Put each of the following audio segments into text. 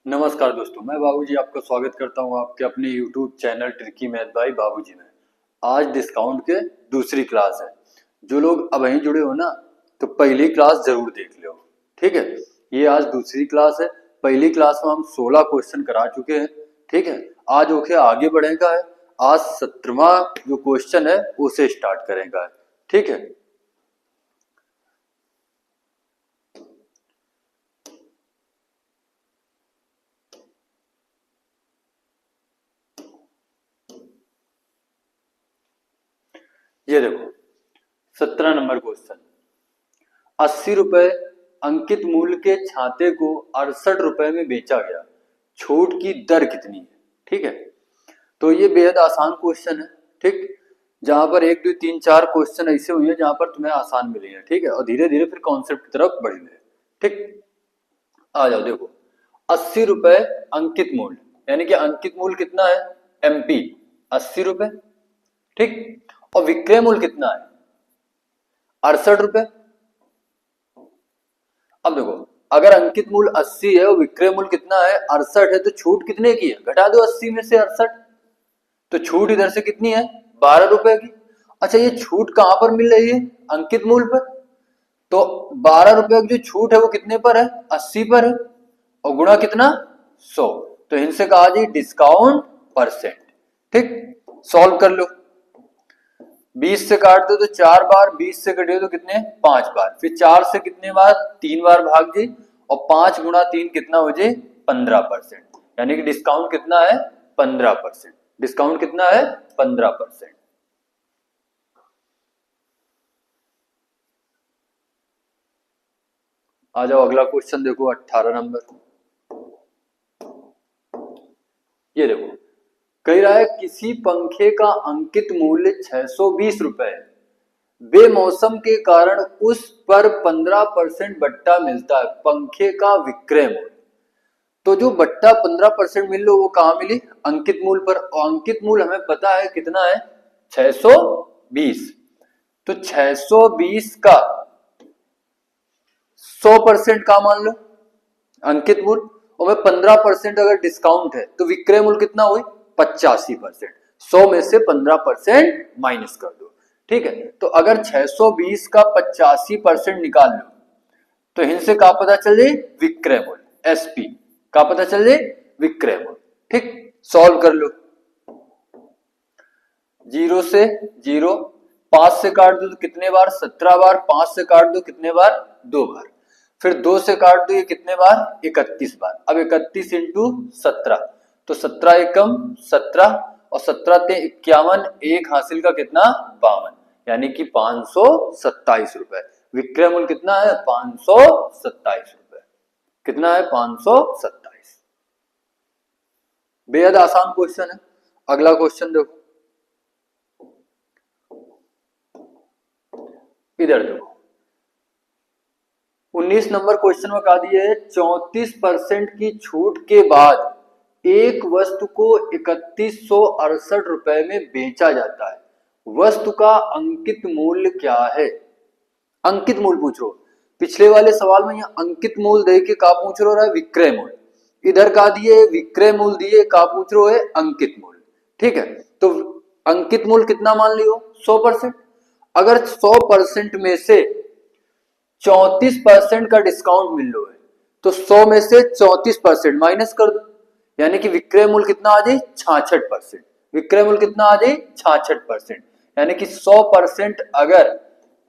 नमस्कार दोस्तों, मैं बाबूजी आपका स्वागत करता हूं आपके अपने YouTube channel tricky math bye बाबूजी में। आज डिस्काउंट के दूसरी क्लास है। जो लोग अब वहीं जुड़े हो ना, तो पहली क्लास जरूर देख लो, ठीक है। ये आज दूसरी क्लास है। पहली क्लास में हम 16 क्वेश्चन करा चुके हैं, ठीक है। आज ओके आगे बढ़ेगा है। आज 17वां जो क्वेश्चन है उसे स्टार्ट करेगा, ठीक है। ये देखो 17 नंबर क्वेश्चन। 80 रुपए अंकित मूल्य के छाते को 68 रुपए में बेचा गया, छूट की दर कितनी है, ठीक है। तो ये बेहद आसान क्वेश्चन है, ठीक। जहां पर 1 2 3 4 क्वेश्चन ऐसे हुए हैं जहां पर तुम्हें आसान मिले हैं, ठीक है। और धीरे धीरे फिर कॉन्सेप्ट की तरफ बढ़ेंगे, ठीक। आ जाओ, देखो 80 रुपए अंकित मूल्य, यानी कि अंकित मूल्य कितना है, एमपी 80 रुपए, ठीक। और विक्रय मूल्य कितना है, 68 रुपए। अब देखो, अगर अंकित मूल्य 80 है और विक्रय मूल्य कितना है, 68 है, तो छूट कितने की है, घटा दो 80 में से 68। तो छूट इधर से कितनी है, 12 रुपए की। अच्छा, ये छूट कहां पर मिल रही है, अंकित मूल्य पर। तो 12 रुपए की जो छूट है वो कितने पर है, 80 पर है, और गुणा कितना, 100। तो इनसे कहा जी डिस्काउंट परसेंट, ठीक। सॉल्व कर लो। 20 से काट दो तो 4 बार, 20 से कटे तो कितने, 5 बार, फिर 4 से कितने बार, 3 बार भाग जी, और 5 गुणा 3 कितना हो जाए, 15%। यानी कि डिस्काउंट कितना है, 15%। डिस्काउंट कितना है, 15%। आ जाओ अगला क्वेश्चन देखो, 18 नंबर। ये देखो, कह रहा है किसी पंखे का अंकित मूल्य 620 रुपए है, बेमौसम के कारण उस पर 15% बट्टा मिलता है, पंखे का विक्रय मूल्य। तो जो बट्टा 15% मिल लो वो कहां मिली, अंकित मूल्य पर। और अंकित मूल्य हमें पता है कितना है, 620। तो 620 का 100% का मान लो अंकित मूल्य, और में 15% अगर डिस्काउंट है तो विक्रय मूल्य कितना हुई, 85%। 100 में से 15% माइनस कर दो, ठीक है। तो अगर 620 का 85% निकाल लो तो इनसे क्या पता चल जाए, विक्रय मूल्य, एसपी का पता चल जाए, विक्रय मूल्य, ठीक। सॉल्व कर लो। 0 से 0, 5 से काट दो तो कितने बार, 17 बार, 5 से काट दो कितने बार, 2 बार, फिर 2 से काट दो ये कितने बार, 31 बार। अब 31 इंटू 17, तो 17 एकम 17, और 17 ते 51, एक हासिल का कितना, 52, यानी कि 527 रुपए। विक्रय मूल्य कितना है, 527 रुपए। कितना है, 527। बेहद आसान क्वेश्चन है। अगला क्वेश्चन देखो, इधर देखो 19 नंबर क्वेश्चन में कहा दिया है 34% की छूट के बाद एक वस्तु को 3168 रुपए में बेचा जाता है, वस्तु का अंकित मूल्य क्या है। अंकित मूल्य पूछ रहा, पिछले वाले सवाल में यहाँ अंकित मूल्य दे के का पूछ रहा है, विक्रय मूल्य। इधर का दिए विक्रय मूल्य दिए, का पूछ रहा है, अंकित मूल्य, ठीक है। तो अंकित मूल्य कितना मान लियो, 100%। अगर 100% में से 34% का डिस्काउंट मिल रहा है तो 100 में से 34% माइनस कर दो, यानी कि विक्रय मूल्य कितना आ जाए, 66%। विक्रय मूल्य कितना आ जाए, 66%। यानी कि 100% अगर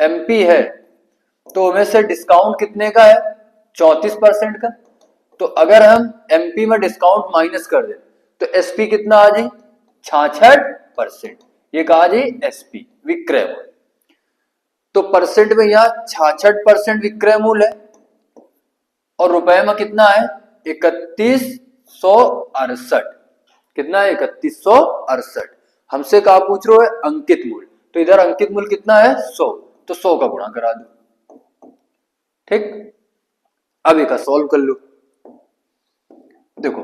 एमपी है तो उनमें से डिस्काउंट कितने का है, 34% का। तो अगर हम एमपी में डिस्काउंट माइनस कर दें तो एसपी कितना आ जाए, 66%। ये कहा जाए एसपी, विक्रय मूल्य। तो परसेंट में यहां 66% विक्रय मूल्य है, और रुपए में कितना है, 3168। कितना है, 3168। हमसे कहा पूछ रहे हो है अंकित मूल्य, तो इधर अंकित मूल्य कितना है, 100, तो 100 का गुणा करा दो, ठीक। अब एक सॉल्व कर लो। देखो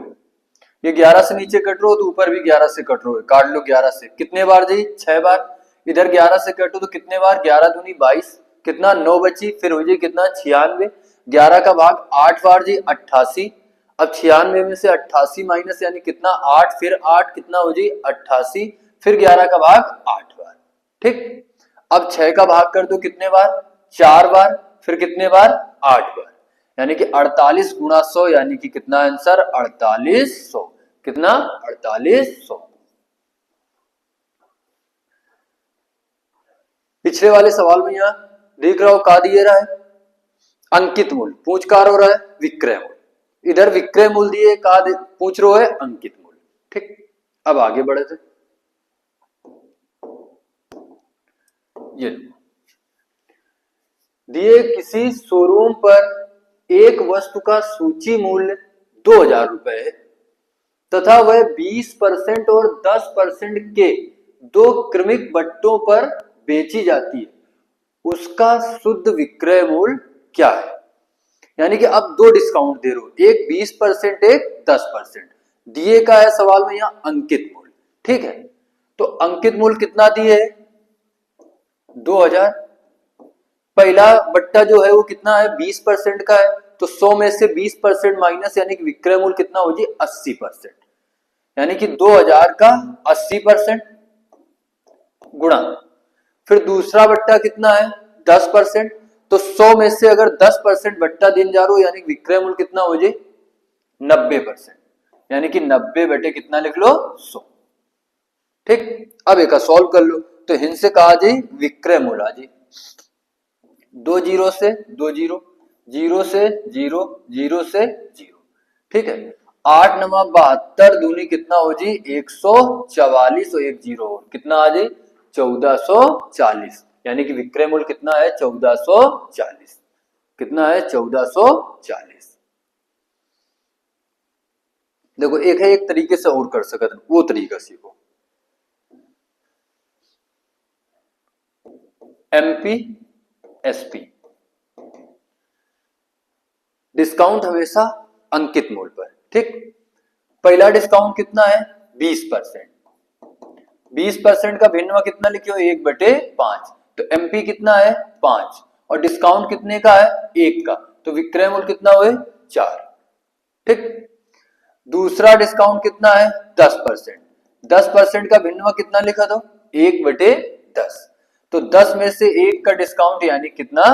ये 11 से नीचे कट रहा हो तो ऊपर भी 11 से कट रहा है, काट लो 11 से, कितने बार जी, 6 बार। इधर 11 से कटो तो कितने बार, 11 दूनी 22, कितना 9 बची, फिर हो जाए कितना, 96। 11 का भाग 8 बार जी, 88, अब 96 में से 88 माइनस यानी कितना 8, फिर 8 कितना हो जी 88, फिर 11 का भाग 8 बार। ठीक, अब 6 का भाग कर दो कितने बार 4 बार, फिर कितने बार 8 बार, यानी कि 48 गुणा 100 यानी कि कितना आंसर 4800, कितना 4800। पिछले वाले सवाल में यहां देख रहा हो का दिए रहा है अंकित मूल्य, पूछ कार हो रहा है विक्रय मूल्य, इधर विक्रय मूल्य दिए का पूछ रहे है अंकित मूल्य। ठीक, अब आगे बढ़े थे, ये दिए किसी शोरूम पर एक वस्तु का सूची मूल्य 2000 रुपए है तथा वह 20% और 10% के दो क्रमिक बट्टों पर बेची जाती है, उसका शुद्ध विक्रय मूल्य क्या है। यानी कि अब दो डिस्काउंट दे रहे हो, एक 20% एक 10%, दिए का है सवाल में यहां अंकित मूल्य। ठीक है, तो अंकित मूल्य कितना दिए है 2000, पहला बट्टा जो है वो कितना है 20% का है, तो 100 में से 20% माइनस यानी कि विक्रय मूल्य कितना हो जी 80%, यानी कि 2000 का 80% गुणा, फिर दूसरा बट्टा कितना है 10%, तो 100 में से अगर 10% बट्टा दिन जा रहा हो यानी विक्रय मूल्य कितना हो जी 90%, यानी कि 90 बटे कितना लिख लो 100। ठीक, अब एक सॉल्व कर लो, तो हिंद से कहा जी विक्रय मूल्य आ जी 2 जीरो से 2 जीरो, जीरो से जीरो, जीरो से जीरो। ठीक है, 8 नवा 72 दूनी कितना हो जी 144 और एक जीरो कितना आ जी 1440, यानी कि विक्रय मूल्य कितना है 1440, कितना है 1440। देखो एक है एक तरीके से और कर सकते, वो तरीका सीखो। एमपी एसपी डिस्काउंट हमेशा अंकित मूल्य पर। ठीक, पहला डिस्काउंट कितना है 20%, 20% का भिन्न कितना लिखे हो 1/5, तो एमपी कितना है 5 और डिस्काउंट कितने का है 1 का, तो विक्रय मूल्य कितना हुए 4। ठीक, दूसरा डिस्काउंट कितना है 10%, 10% का भिन्न कितना लिखा दो 1/10, तो 10 में से 1 का डिस्काउंट यानी कितना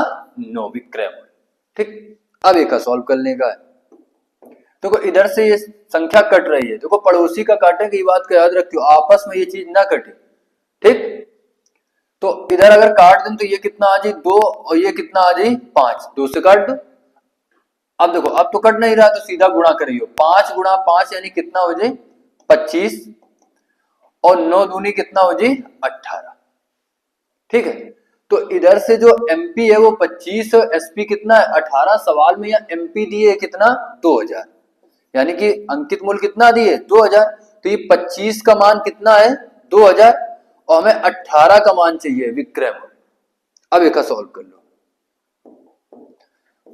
9 विक्रय मूल्य। ठीक, अब एक सॉल्व करने का है, देखो इधर से ये संख्या कट रही है, देखो पड़ोसी का काटे की बात का याद रखियो, आपस में ये चीज ना कटे। ठीक, तो इधर अगर काट दें तो ये कितना आ जाए 2 और ये कितना आ जाए 5, 2 से काट दो। अब देखो अब तो कट नहीं रहा तो सीधा गुणा करियो, 5 गुणा 5 यानी कितना हो जाए 25 और 9 दूनी कितना हो जाए 18। ठीक है, तो इधर से जो एमपी है वो 25 और एसपी कितना है 18, सवाल में यहाँ एमपी दिए है कितना 2000, यानी कि अंकित मूल्य कितना दिए 2000, तो ये 25 का मान कितना है 2000 और हमें 18 का मान चाहिए विक्रय मूल्य। अब एक सॉल्व कर लो,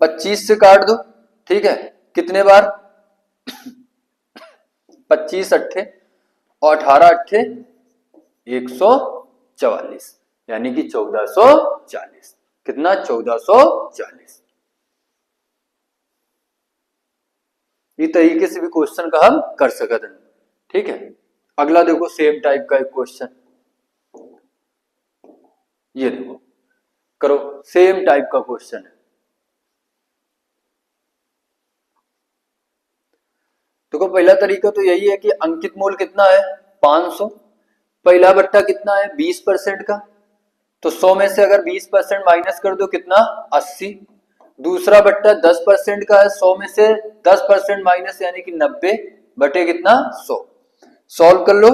25 से काट दो। ठीक है, कितने बार 25 अट्ठे और 18 अट्ठे 144, यानी कि 1440, कितना 1440। ये तरीके से भी क्वेश्चन का हम कर सकते हैं। ठीक है, अगला देखो सेम टाइप का एक क्वेश्चन, ये देखो करो सेम टाइप का क्वेश्चन है। देखो पहला तरीका तो यही है कि अंकित मूल्य कितना है 500, पहला बट्टा कितना है 20% का, तो 100 में से अगर 20% माइनस कर दो कितना 80, दूसरा बट्टा 10% का है, 100 में से 10% माइनस यानी कि 90 बटे कितना 100, सॉल्व कर लो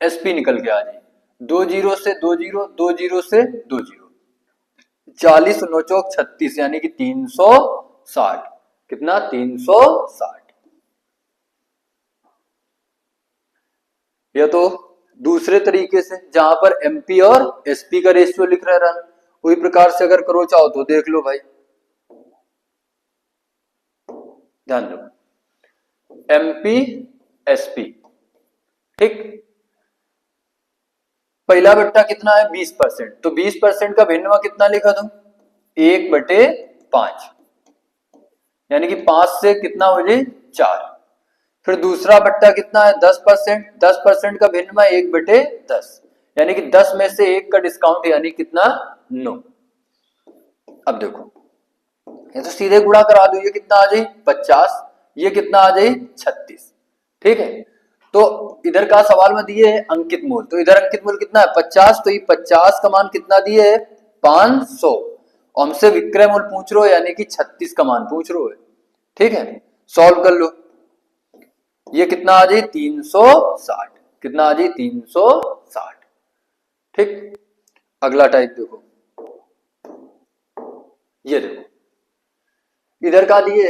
एसपी निकल के आ जाए 2 जीरो से 2 जीरो, 2 जीरो से 2 जीरो, 40 9 चौक 36 यानी कि 360, कितना 360। या तो दूसरे तरीके से जहां पर एमपी और एसपी का रेशियो लिख रहा है, वही प्रकार से अगर करो चाहो तो देख लो भाई, ध्यान दो एमपी एसपी। ठीक, पहला बट्टा कितना है 20%, तो 20% का भिन्नवा कितना लिखा दो 1/5, यानी कि 5 से कितना हो जाए 4। फिर दूसरा बट्टा कितना है 10%, 10% का भिन्न 1/10, यानी कि 10 में से 1 का डिस्काउंट यानी कितना 9। अब देखो ये तो सीधे गुणा करा दो, ये कितना आ जाए 50, ये कितना आ जाए 36। ठीक है, तो इधर का सवाल में दिए है अंकित मूल, तो इधर अंकित मूल कितना है 50, तो ये 50 का मान कितना दिए है 500, और हमसे विक्रय मूल पूछ रहे हो यानी कि 36 का मान पूछ रहे हो। ठीक है, सॉल्व कर लो, ये कितना आ जाए 360, कितना आ जाए 360। ठीक, अगला टाइप देखो, ये देखो इधर का दिए,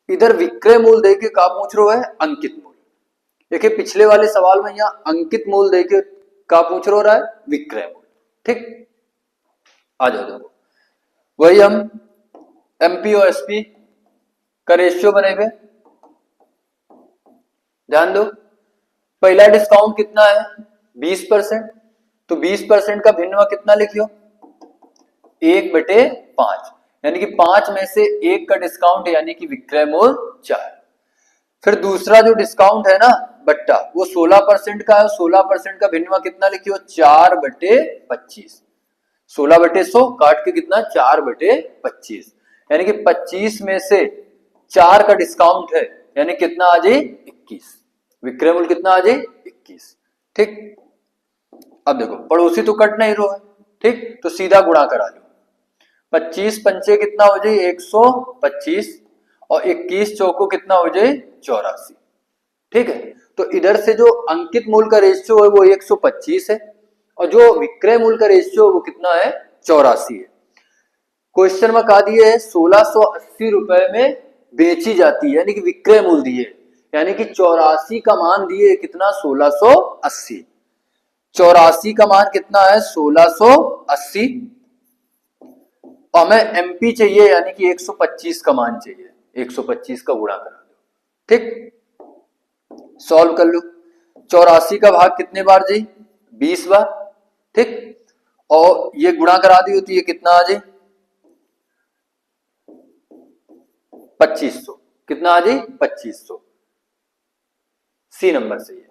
इधर विक्रय मूल देके का पूछ रहे है अंकित मूल। देखिए पिछले वाले सवाल में यहां अंकित मूल देके का पूछ रहा है विक्रय मूल। ठीक, आ जाओ देखो, वही हम एमपी और एसपी का रेशियो बनेंगे। ध्यान दो, पहला डिस्काउंट कितना है 20%, तो 20% का भिन्न कितना लिखियो 1/5, यानी कि 5 में से 1 का डिस्काउंट यानी कि विक्रय मूल 4। फिर दूसरा जो डिस्काउंट है ना बट्टा, वो 16% का है, 16% का भिन्न कितना लिखियो 4/25, 16/100 काट के कितना 4/25, यानी कि 25 में से 4 का डिस्काउंट है यानी कितना आ जाए 21, विक्रय मूल कितना आ जाए 21। ठीक, अब देखो पड़ोसी तो कट नहीं रहा है, ठीक, तो सीधा गुणा करा लो, 25 पंचे कितना हो जाए 125, और 21 चौको कितना हो जाए 84। ठीक है, तो इधर से जो अंकित मूल का रेशियो है वो 125 है, और जो विक्रय मूल का रेशियो वो कितना है 84 है। क्वेश्चन में कहा दिए है 1680 रुपए में बेची जाती है, यानी कि विक्रय मूल दिए, यानी कि 84 का मान दिए कितना 1680, 84 का मान कितना है 1680, और हमें एमपी चाहिए यानी कि 125 का मान चाहिए, 125 का गुणा करा दो। ठीक, सॉल्व कर लो, 84 का भाग कितने बार जी 20 बार। ठीक, और ये गुणा करा दी होती है कितना आ जाए 2500, कितना आ जाए 2500, सी नंबर से ये।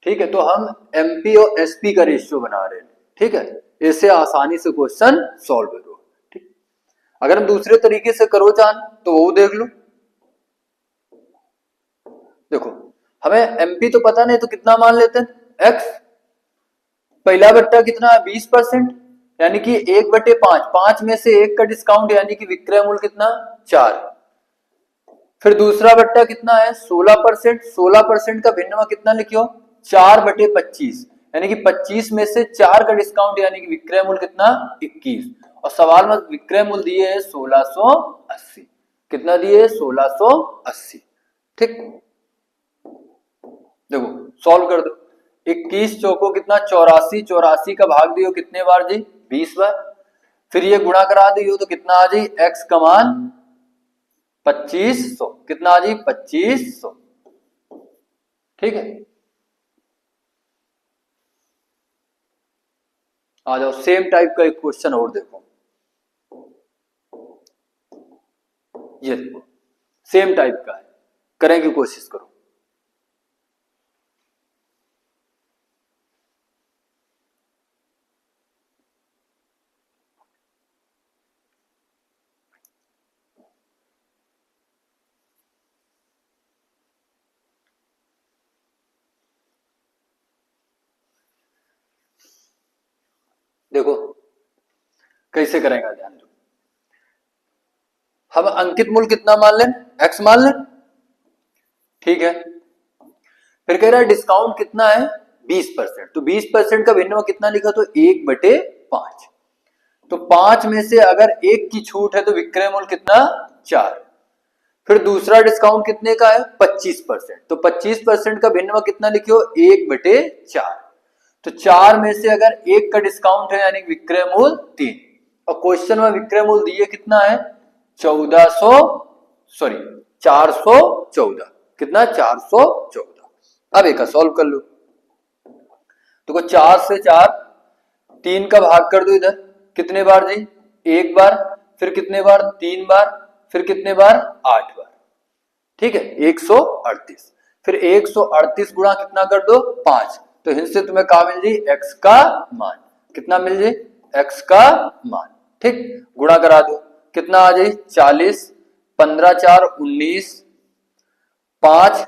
ठीक है, तो हम एमपी और एसपी का रेशियो बना रहे हैं। ठीक है, ऐसे आसानी से क्वेश्चन सॉल्व करो। ठीक, अगर हम दूसरे तरीके से करो जान तो वो देख लो। देखो हमें एमपी तो पता नहीं, तो कितना मान लेते हैं एक्स, पहला बट्टा कितना है 20%, यानी कि 1/5, 5 में से 1 का डिस्काउंट यानी कि विक्रय मूल्य कितना 4। फिर दूसरा बट्टा कितना है 16%, 16% का भिन्न कितना लिखियो 4/25, यानी कि 25 में से 4 का डिस्काउंट यानी कि विक्रय मूल्य कितना 21, और सवाल में विक्रय मूल्य दिए है 1680, कितना दिए 1680। ठीक, देखो सॉल्व कर दो, 21 चौको कितना 84, 84 का भाग दियो कितने बार जी 20 बार, फिर ये गुणा करा दियो तो कितना आ जी एक्स का मान 2500, कितना आ जी 2500। ठीक है, आ जाओ सेम टाइप का एक क्वेश्चन और देखो, ये देखो सेम टाइप का है, करने की कोशिश करो। देखो कैसे करेगा, ध्यान दो, हम अंकित मूल्य कितना मान लें एक्स मान लें। ठीक है, फिर कह रहा है डिस्काउंट कितना है 20%, तो 20% का भिन्न कितना लिखा तो 1/5, तो 5 में से अगर 1 की छूट है तो विक्रय मूल्य कितना 4। फिर दूसरा डिस्काउंट कितने का है 25%, तो 25% का भिन्न कितना लिखियो 1/4, तो 4 में से अगर 1 का डिस्काउंट है यानी विक्रय मूल्य 3, और क्वेश्चन में विक्रय मूल्य दिए कितना है 414, कितना 414। अब एक सॉल्व कर लो, तो 4 से 4, 3 का भाग कर दो इधर कितने बार जी 1 बार, फिर कितने बार 3 बार, फिर कितने बार 8 बार, ठीक है 138। फिर 138 गुणा कितना कर दो 5, तो इनसे तुम्हें क्या मिल जाए x का मान, कितना मिल जाए x का मान, ठीक गुणा करा दो कितना आ जाए 40, 15 4 19, 5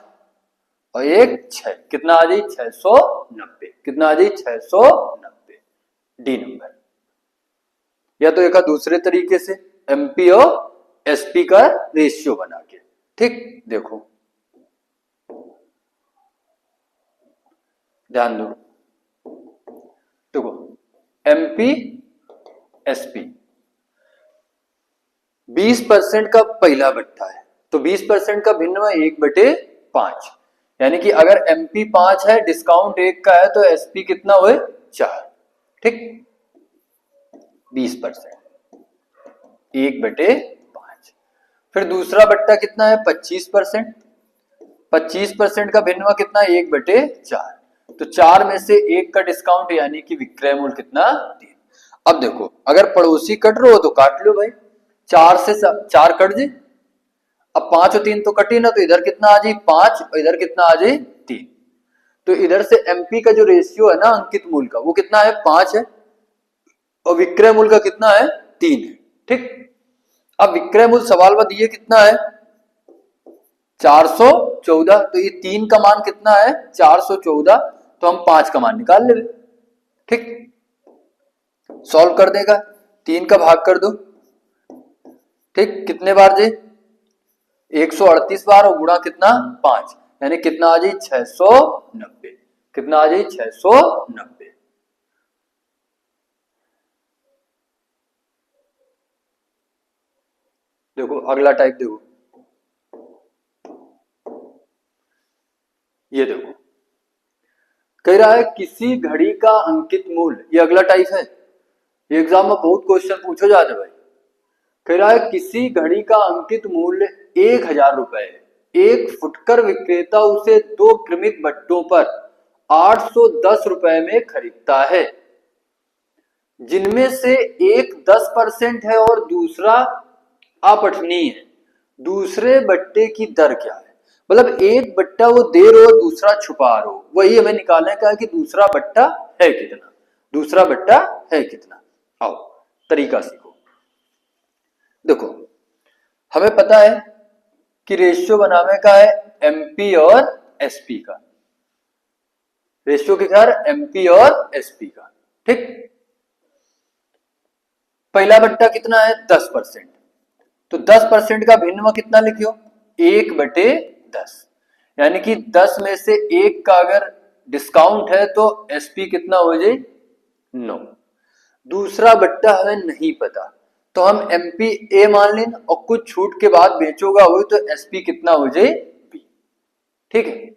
और 1 6, कितना आ जाए 690, कितना आ जाए 690 डी नंबर। या तो एक दूसरे तरीके से एमपी और एसपी का रेशियो बना के, ठीक देखो ध्यान दो, देखो एमपी एसपी 20% का पहला बट्टा है, तो 20% का भिन्न 1/5, यानी कि अगर एमपी 5 है डिस्काउंट 1 का है तो एसपी कितना हुए 4, ठीक 20% 1/5। फिर दूसरा बट्टा कितना है 25%, 25% का भिन्न कितना 1/4, तो 4 में से 1 का डिस्काउंट यानी कि विक्रय मूल्य कितना 3। अब देखो अगर पड़ोसी कट रहे हो तो काट लो भाई, 4 से 4 कट जाए, अब 5 और 3 तो कटी ना, तो इधर कितना आ जाए 5 और इधर कितना आ जाए 3, तो इधर से एमपी का जो रेशियो है ना अंकित मूल्य का वो कितना है 5 है और विक्रय मूल्य का कितना है 3 है, ठीक। अब विक्रय मूल्य सवाल में दिए कितना है 414, तो ये 3 का मान कितना है 414, तो हम 5 का मान निकाल ले, ठीक सॉल्व कर देगा, 3 का भाग कर दो, ठीक कितने बार जी 138 बार और गुणा कितना 5, यानी कितना आ जाए 690, कितना आ जाए 690। देखो अगला टाइप देखो, ये देखो कह रहा है किसी घड़ी का अंकित मूल्य, ये अगला टाइप है, ये एग्जाम में बहुत क्वेश्चन पूछो जाते भाई। कह रहा है किसी घड़ी का अंकित मूल्य 1000 रुपए है, एक फुटकर विक्रेता उसे 2 क्रमिक बट्टों पर 810 रुपए में खरीदता है, जिनमें से एक 10% है और दूसरा अपठनीय है, दूसरे बट्टे की दर क्या है। मतलब एक बट्टा वो दे रहे हो दूसरा छुपा रहे हो, वही हमें निकालने का है कि दूसरा बट्टा है कितना, दूसरा बट्टा है कितना। आओ तरीका सीखो, देखो हमें पता है कि रेशियो बनाने का है एमपी और एसपी का, रेशियो के घर एमपी और एसपी का, ठीक। पहला बट्टा कितना है 10%, तो 10% का भिन्न कितना लिखियो 1/10, यानी कि 10 में से 1 का अगर डिस्काउंट है तो एसपी कितना हो जाए 9। दूसरा बट्टा हमें नहीं पता तो हम एमपी ए मान लें और कुछ छूट के बाद बेचोगा हुई तो एसपी कितना हो जाए बी, ठीक है।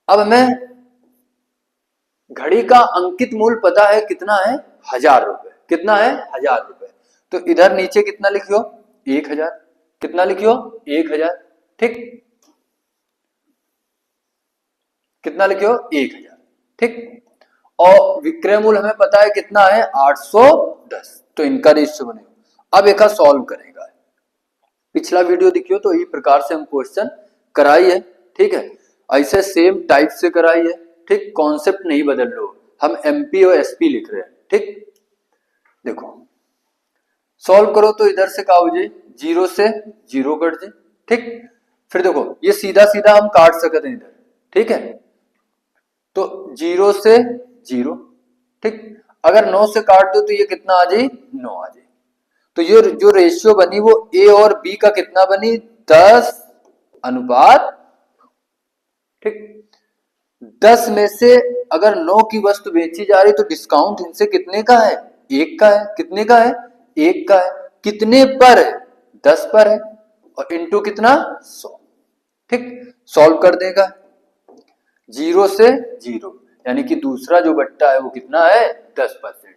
अब हमें घड़ी का अंकित मूल्य पता है कितना है 1000 रुपए, कितना है 1000 रुपए, तो इधर नीचे कितना लिखियो 1000, कितना लिखियो 1000, ठीक कितना लिखियो 1000, ठीक। और विक्रय मूल्य हमें पता है कितना है 810, तो इनका रेशियो बनेगा। अब एक सॉल्व करेगा, पिछला वीडियो देखियो तो इस प्रकार से हम क्वेश्चन कराई है, ठीक है ऐसे सेम टाइप से कराई है, ठीक कॉन्सेप्ट नहीं बदल लो, हम एमपी और एसपी लिख रहे हैं, ठीक। देखो सॉल्व करो तो इधर से क्या हो जाए 0 से 0 कट जाए, ठीक। फिर देखो ये सीधा सीधा हम काट सकते हैं इधर, ठीक है, तो 0 से 0, ठीक। अगर 9 से काट दो तो ये कितना आ जाए 9 आ जाए, तो ये जो रेशियो बनी वो ए और बी का कितना बनी 10:, ठीक। 10 में से अगर 9 की वस्तु बेची जा रही तो डिस्काउंट इनसे कितने का है 1 का है, कितने का है 1 का है, कितने पर है 10 पर है और इंटू कितना 100, ठीक सॉल्व कर देगा 0 से 0, यानी कि दूसरा जो बट्टा है वो कितना है 10%,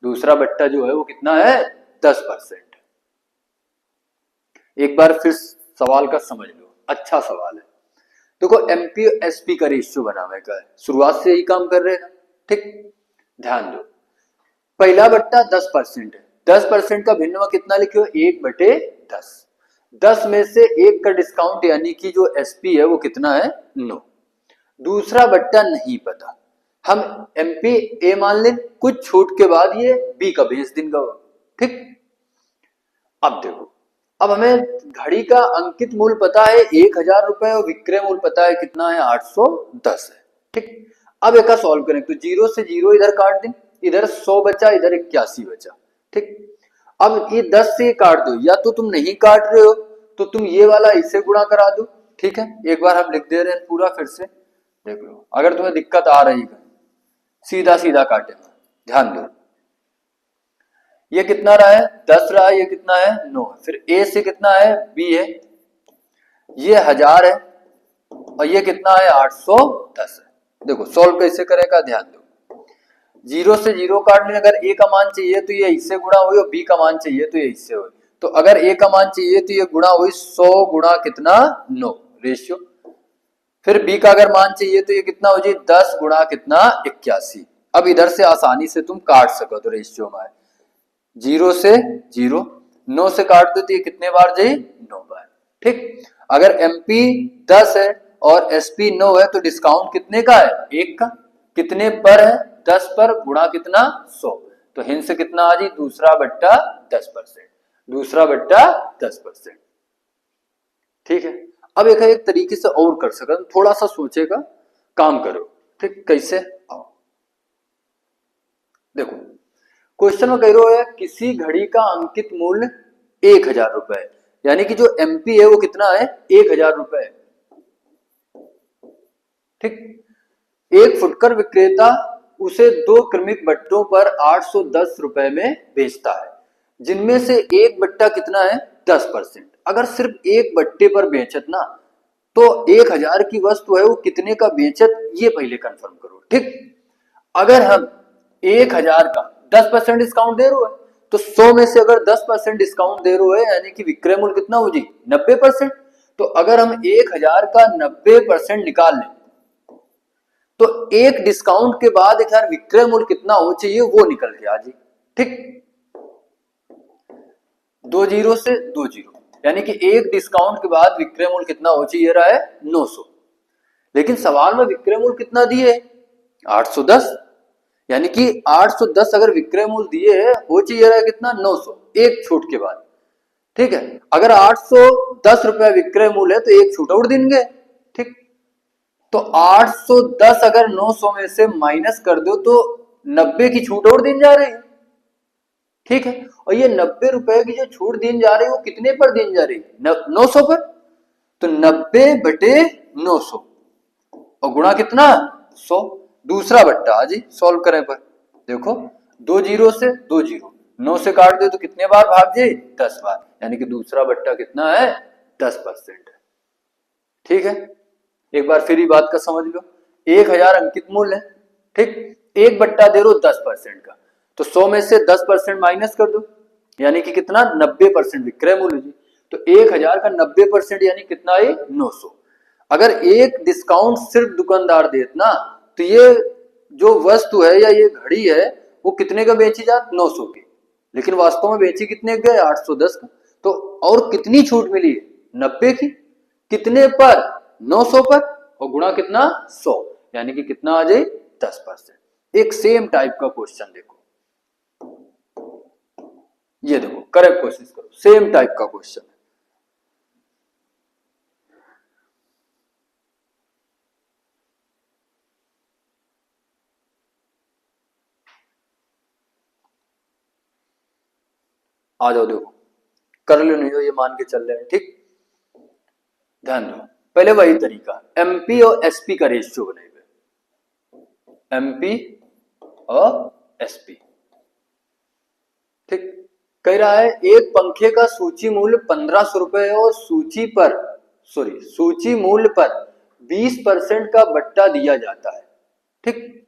दूसरा बट्टा जो है वो कितना है 10%। एक बार फिर सवाल का समझ लो, अच्छा सवाल है। देखो एमपी एसपी का रेशियो बनाने का है, शुरुआत से यही काम कर रहे हैं ना, ठीक ध्यान दो। पहला बट्टा 10% है, 10% का भिन्न कितना लिखियो 1/10, 10 में से 1 का डिस्काउंट यानी कि जो एसपी है वो कितना है 9। दूसरा बट्टा नहीं पता, हम एमपी ए मान लें, कुछ छूट के बाद ये बी का 20 दिन का होगा। ठीक, अब देखो, अब हमें घड़ी का अंकित मूल्य पता है 1000 रुपए और विक्रय मूल्य पता है कितना है 810 है। ठीक, अब एक का सॉल्व करें तो 0 से 0 इधर काट दें, इधर 100 बचा, इधर 81 बचा। ठीक, अब ये 10 से काट दो, या तो तुम नहीं काट रहे हो तो तुम ये वाला इससे गुणा करा दो। ठीक है, एक बार हम लिख दे रहे हैं पूरा, फिर से देख लो, अगर तुम्हें दिक्कत आ रही है सीधा सीधा काटेगा, ध्यान दो। ये कितना रहा है 10 रहा है, ये कितना है 9, फिर ए से कितना है बी है, ये 1000 है और ये कितना है 810 है। देखो सॉल्व कैसे करेगा, ध्यान दो। 0 से 0 काट लें, अगर ए का मान चाहिए तो ये इससे गुणा हुई और बी का मान चाहिए तो ये इससे हुई। तो अगर ए का मान चाहिए तो ये गुणा हुई 100 गुणा कितना 9 रेशियो, फिर बी का अगर मान चाहिए तो ये कितना हो जाए 10 गुणा कितना 81। अब इधर से आसानी से तुम काट सको तो रेशियो में 0 से 0, 9 से काट दो तो ये कितने बार जाए 9 बार। ठीक, अगर एमपी 10 है और एसपी 9 है तो डिस्काउंट कितने का है 1 का, कितने पर है 10 पर, गुणा कितना 100, तो हिंस कितना आ जाए दूसरा बट्टा 10%, दूसरा बट्टा 10%। ठीक है, अब एक तरीके से और कर सकते, थोड़ा सा सोचेगा, काम करो। ठीक, कैसे, आओ देखो, क्वेश्चन में कह रहा है किसी घड़ी का अंकित मूल्य 1000 रुपए, यानी कि जो एमपी है वो कितना है 1000 रुपए। ठीक, एक फुटकर विक्रेता उसे 2 क्रमिक बट्टों पर 810 रुपए में बेचता है, जिनमें से एक बट्टा कितना है 10%। अगर सिर्फ एक बट्टे पर बेचत ना तो 1000 की वस्तु है वो कितने का बेचत, ये पहले कंफर्म करो। ठीक, अगर हम 1000 का 10% डिस्काउंट दे रहे हो तो 100 में से अगर 10% डिस्काउंट दे रहे हो यानी कि विक्रय मूल्य कितना हो जी 90%। तो अगर हम 1000 का 90% निकाल लें तो एक डिस्काउंट के बाद एक यार विक्रय मूल्य कितना हो चाहिए वो निकल के आ जी। ठीक, 2 0 से 2 0, यानी कि एक डिस्काउंट के बाद विक्रय मूल्य कितना हो चाहिए रहा है 900, लेकिन सवाल में विक्रय मूल्य कितना दिए 810, यानी कि 810 अगर विक्रय मूल्य दिए हो चाहिए रहा है कितना 900 एक छूट के बाद। ठीक है, अगर 810 रुपया विक्रय मूल्य है तो एक छूट और देंगे। ठीक, तो 810 अगर 900 में से माइनस कर दो तो 90 की छूट और दिन जा रही है। ठीक है, और ये 90 रुपए की जो छूट दिन जा रही है वो कितने पर दिन जा रही है 900 पर, तो 90 बटे 900 और गुणा कितना 100, दूसरा बट्टा आज ही सॉल्व करें पर देखो 2 0 से 2 0, 9 से काट दे तो कितने बार भाग जाए 10 बार, यानी कि दूसरा बट्टा कितना है 10% है। ठीक है, एक बार फिर ही बात का समझ लो, 1000 अंकित मूल्य है। ठीक, एक बट्टा दे रो 10% का, तो 100 में से 10% माइनस कर दो यानी कि कितना 90% विक्रय मूल्य जी, तो 1000 का 90% यानी कितना है 900। अगर एक डिस्काउंट सिर्फ दुकानदार देत ना तो ये जो वस्तु है या ये घड़ी है वो कितने का बेची जात 900 की, लेकिन वास्तव में बेची कितने गए 810 का, तो और कितनी छूट मिली है 90 की, कितने पर 900 पर और गुणा कितना 100, यानी कि कितना आ जाए 10%। एक सेम टाइप का क्वेश्चन देखो, ये देखो करेक्ट कोशिश करो, सेम टाइप का क्वेश्चन है। आ जाओ देखो कर लो, नहीं हो ये मान के चल रहे हैं। ठीक, ध्यान दो, पहले वही तरीका एमपी और एसपी का रेशियो बनेगा, एमपी और एसपी। ठीक, कह रहा है एक पंखे का सूची मूल्य 1500 रुपए है और सूची मूल्य पर 20% का बट्टा दिया जाता है। ठीक,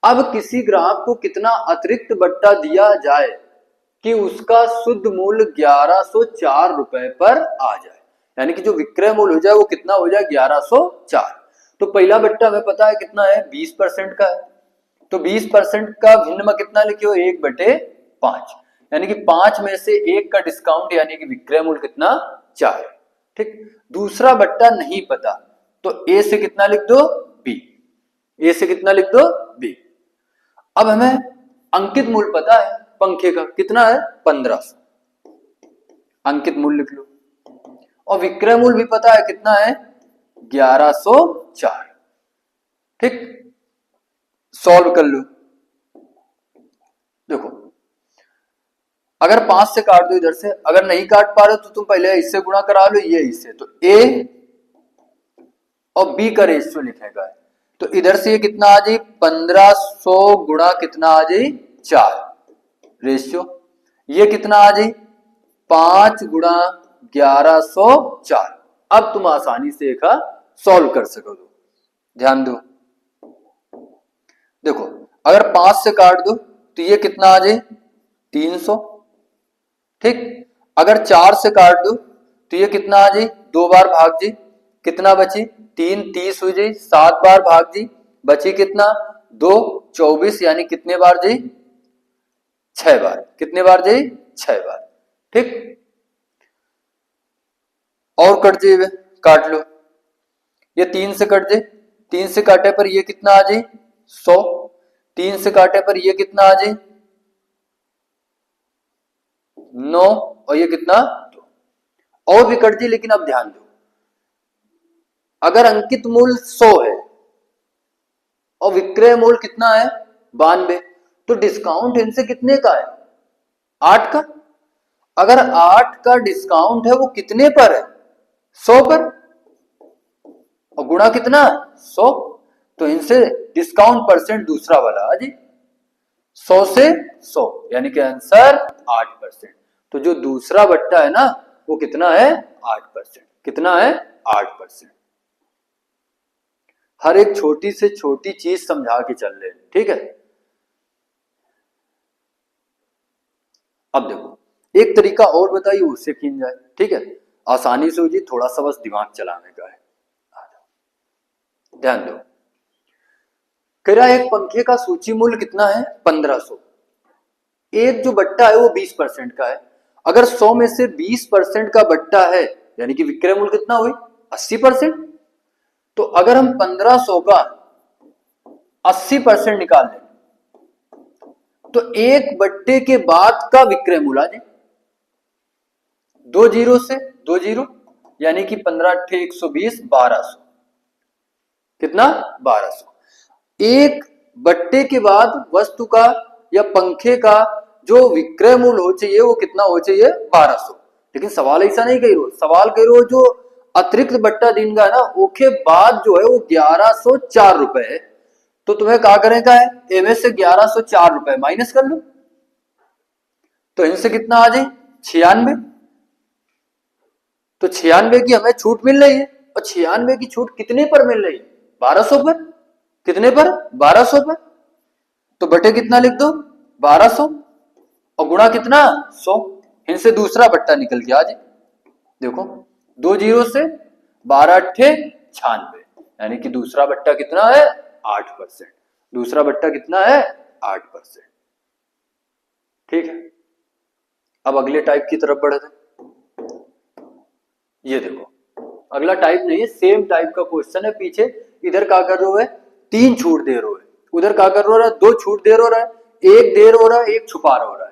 अब किसी ग्राहक को कितना अतिरिक्त बट्टा दिया जाए कि उसका शुद्ध मूल्य 1104 रुपए पर आ जाए, यानी कि जो विक्रय मूल्य हो जाए वो कितना हो जाए 1104। तो पहला बट्टा हमें पता है कितना है 20% का है, तो 20% का भिन्न में कितना लिखे हो 1/5, यानी कि 5 में से 1 का डिस्काउंट यानी कि विक्रय मूल्य कितना 4। ठीक, दूसरा बट्टा नहीं पता तो ए से कितना लिख दो, बी। ए से कितना लिख दो, बी। अब हमें अंकित मूल्य पता है पंखे का, कितना है, 1500। अंकित मूल्य लिख लो। और विक्रय मूल्य भी पता है, कितना है, 1104। ठीक, सॉल्व कर लो। देखो, अगर 5 से काट दो इधर से, अगर नहीं काट पा रहे तो तुम पहले इससे गुणा करा लो, ये इससे, तो ए और बी का रेशियो लिखेगा। तो इधर से ये कितना आ जाए, 1500 गुणा कितना आ जाए, 4 रेशियो। ये कितना आ जाए, 5 गुणा 1104। अब तुम आसानी से एक सॉल्व कर सकोगे। ध्यान दो, देखो अगर 5 से काट दो तो ये कितना आ जाए, 300। ठीक, अगर 4 से काट दो तो ये कितना आ जाए, 2 बार भाग जी, कितना बची, 3 30 हो जाए, 7 बार भाग जी, बची कितना, 2 24, यानी कितने बार जी, 6 बार। कितने बार जी, 6 बार। ठीक, और कट जाए, काट लो। ये 3 से कट जाए, 3 से काटे पर ये कितना आ जाए, 100। 3 से काटे पर ये कितना आ जाए, 9, और ये कितना, 2। और भी कट जाए, लेकिन अब ध्यान दो, अगर अंकित मूल्य 100 है और विक्रय मूल्य कितना है, 92, तो डिस्काउंट इनसे कितने का है, 8 का। अगर 8 का डिस्काउंट है वो कितने पर है, 100 पर, और गुणा कितना, 100, तो इनसे डिस्काउंट परसेंट दूसरा वाला आ जी, 100 से 100, यानी कि आंसर 8%। तो जो दूसरा बट्टा है ना वो कितना है, 8%। कितना है, 8%। हर एक छोटी से छोटी चीज समझा के चल रहे हैं, ठीक है। अब देखो, एक तरीका और बताइए, उससे खींच जाए, ठीक है, आसानी से हो जी, थोड़ा सा बस दिमाग चलाने का है। ध्यान दो, कह रहा है एक पंखे का सूची मूल्य कितना है, 1500। एक जो बट्टा है वो 20% का है। अगर 100 में से 20% का बट्टा है, यानी कि विक्रय मूल्य कितना हुई, 80%। तो अगर हम 1500 का 80% निकाल लें तो एक बट्टे के बाद का विक्रय मूल्य आ जाए, 2 जीरो से 2 जीरो, यानी कि 15 अट्ठे 120, 1200। कितना, 1200। एक बट्टे के बाद वस्तु का या पंखे का जो विक्रय मूल्य हो चाहिए वो कितना हो चाहिए, 1200। लेकिन सवाल ऐसा नहीं कह रहे हो, सवाल कह रहे हो जो अतिरिक्त बट्टा दिन का है ना, उसके बाद जो है वो 1104 रुपए है। तो तुम्हें क्या करेगा है, एमएस से 1104 रुपए माइनस कर लो, तो इनसे कितना आ जाए, 96। तो 96 की हमें छूट मिल रही है, और 96 की छूट कितने पर मिल रही है, 1200 पर। कितने पर, 1200 पर। तो बटे कितना लिख दो, 1200, और गुणा कितना, 100। इनसे दूसरा बट्टा निकल के आ जाए, देखो 2 जीरो से 12 अट्ठे 96, यानी कि दूसरा बट्टा कितना है, 8%। दूसरा बट्टा कितना है, 8%। ठीक है, अब अगले टाइप की तरफ बढ़ते। ये देखो, अगला टाइप नहीं है, सेम टाइप का क्वेश्चन है। पीछे इधर क्या कर रहे हो, 3 छूट दे रहे हो, उधर क्या कर रहा है, 2 छूट दे रहा है, 1 दे रहा है, 1 छुपा रहा है।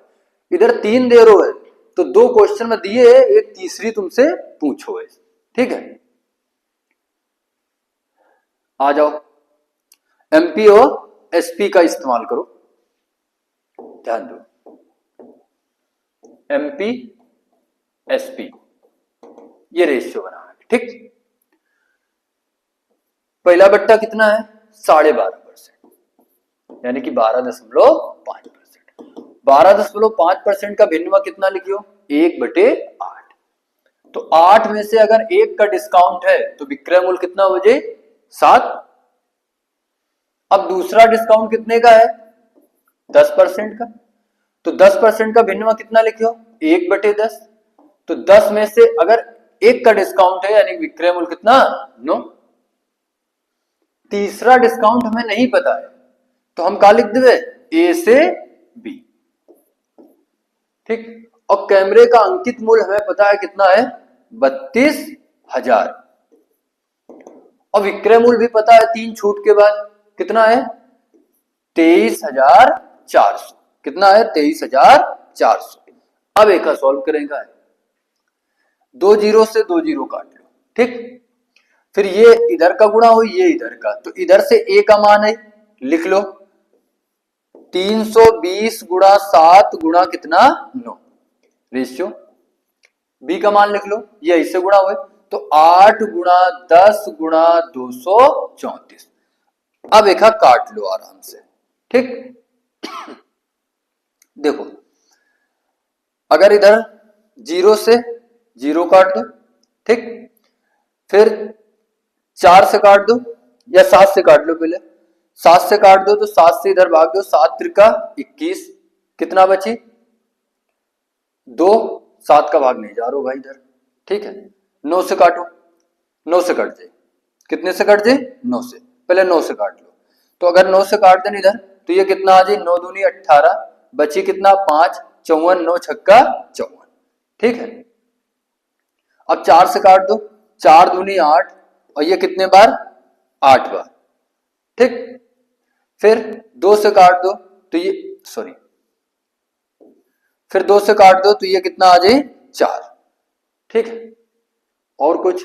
इधर 3 दे रहा है, तो 2 क्वेश्चन में दिए है, एक तीसरी तुमसे पूछो है, ठीक है। आ जाओ, एमपी और एसपी का इस्तेमाल करो। ध्यान दो, एमपी एसपी ये रेशियो बना है, ठीक। पहला बट्टा कितना है, 12.5%, यानी कि 12.5%। 12.5% का भिन्नवा कितना लिखियो, 1/8। तो 8 में से अगर 1 का डिस्काउंट है तो विक्रय मूल्य कितना हो जाए, 7। अब दूसरा डिस्काउंट कितने का है, 10% का। तो 10% का भिन्नवा कितना लिखियो, 1/10। तो 10 में से अगर 1 का डिस्काउंट है, यानी विक्रय मूल्य कितना, 9। तीसरा डिस्काउंट हमें नहीं पता है, तो हम क्या लिख देंगे, ए से बी, ठीक। और कैमरे का अंकित मूल्य हमें पता है कितना है, 32,000। और विक्रय मूल्य भी पता है 3 छूट के बाद कितना है 23,400। कितना है 23,400। अब एक का सॉल्व करेगा, 2 जीरो से 2 जीरो काट लो, ठीक। फिर ये इधर का गुणा हो, ये इधर का, तो इधर से a का मान है, लिख लो 320 गुणा 7 गुणा कितना 9 रेशियो। b का मान लिख लो, ये इससे गुणा हुए तो 8 गुणा 10 गुणा 234। अब एक काट लो आराम से, ठीक। देखो अगर इधर 0 से 0 काट दो, ठीक। फिर 4 से काट दो या 7 से काट लो, पहले 7 से काट दो तो 7 से इधर भाग दो, 7 त्रिका 21। कितना बची 2, 7 का भाग नहीं जा रहा भाई इधर, ठीक है। 9 से काटो, 9 से कट जाए, कितने से कट जाए 9 से, पहले 9 से काट लो। तो अगर 9 से काट दें इधर तो ये कितना आ जाए 9 दूनी 18, बची कितना 5, 54, 9 छक्का 54, ठीक है। अब 4 से काट दो, 4 दूनी 8 और ये कितने बार 8 बार, ठीक। फिर 2 से काट दो तो ये फिर 2 से काट दो तो ये कितना आ जाए 4, ठीक है। और कुछ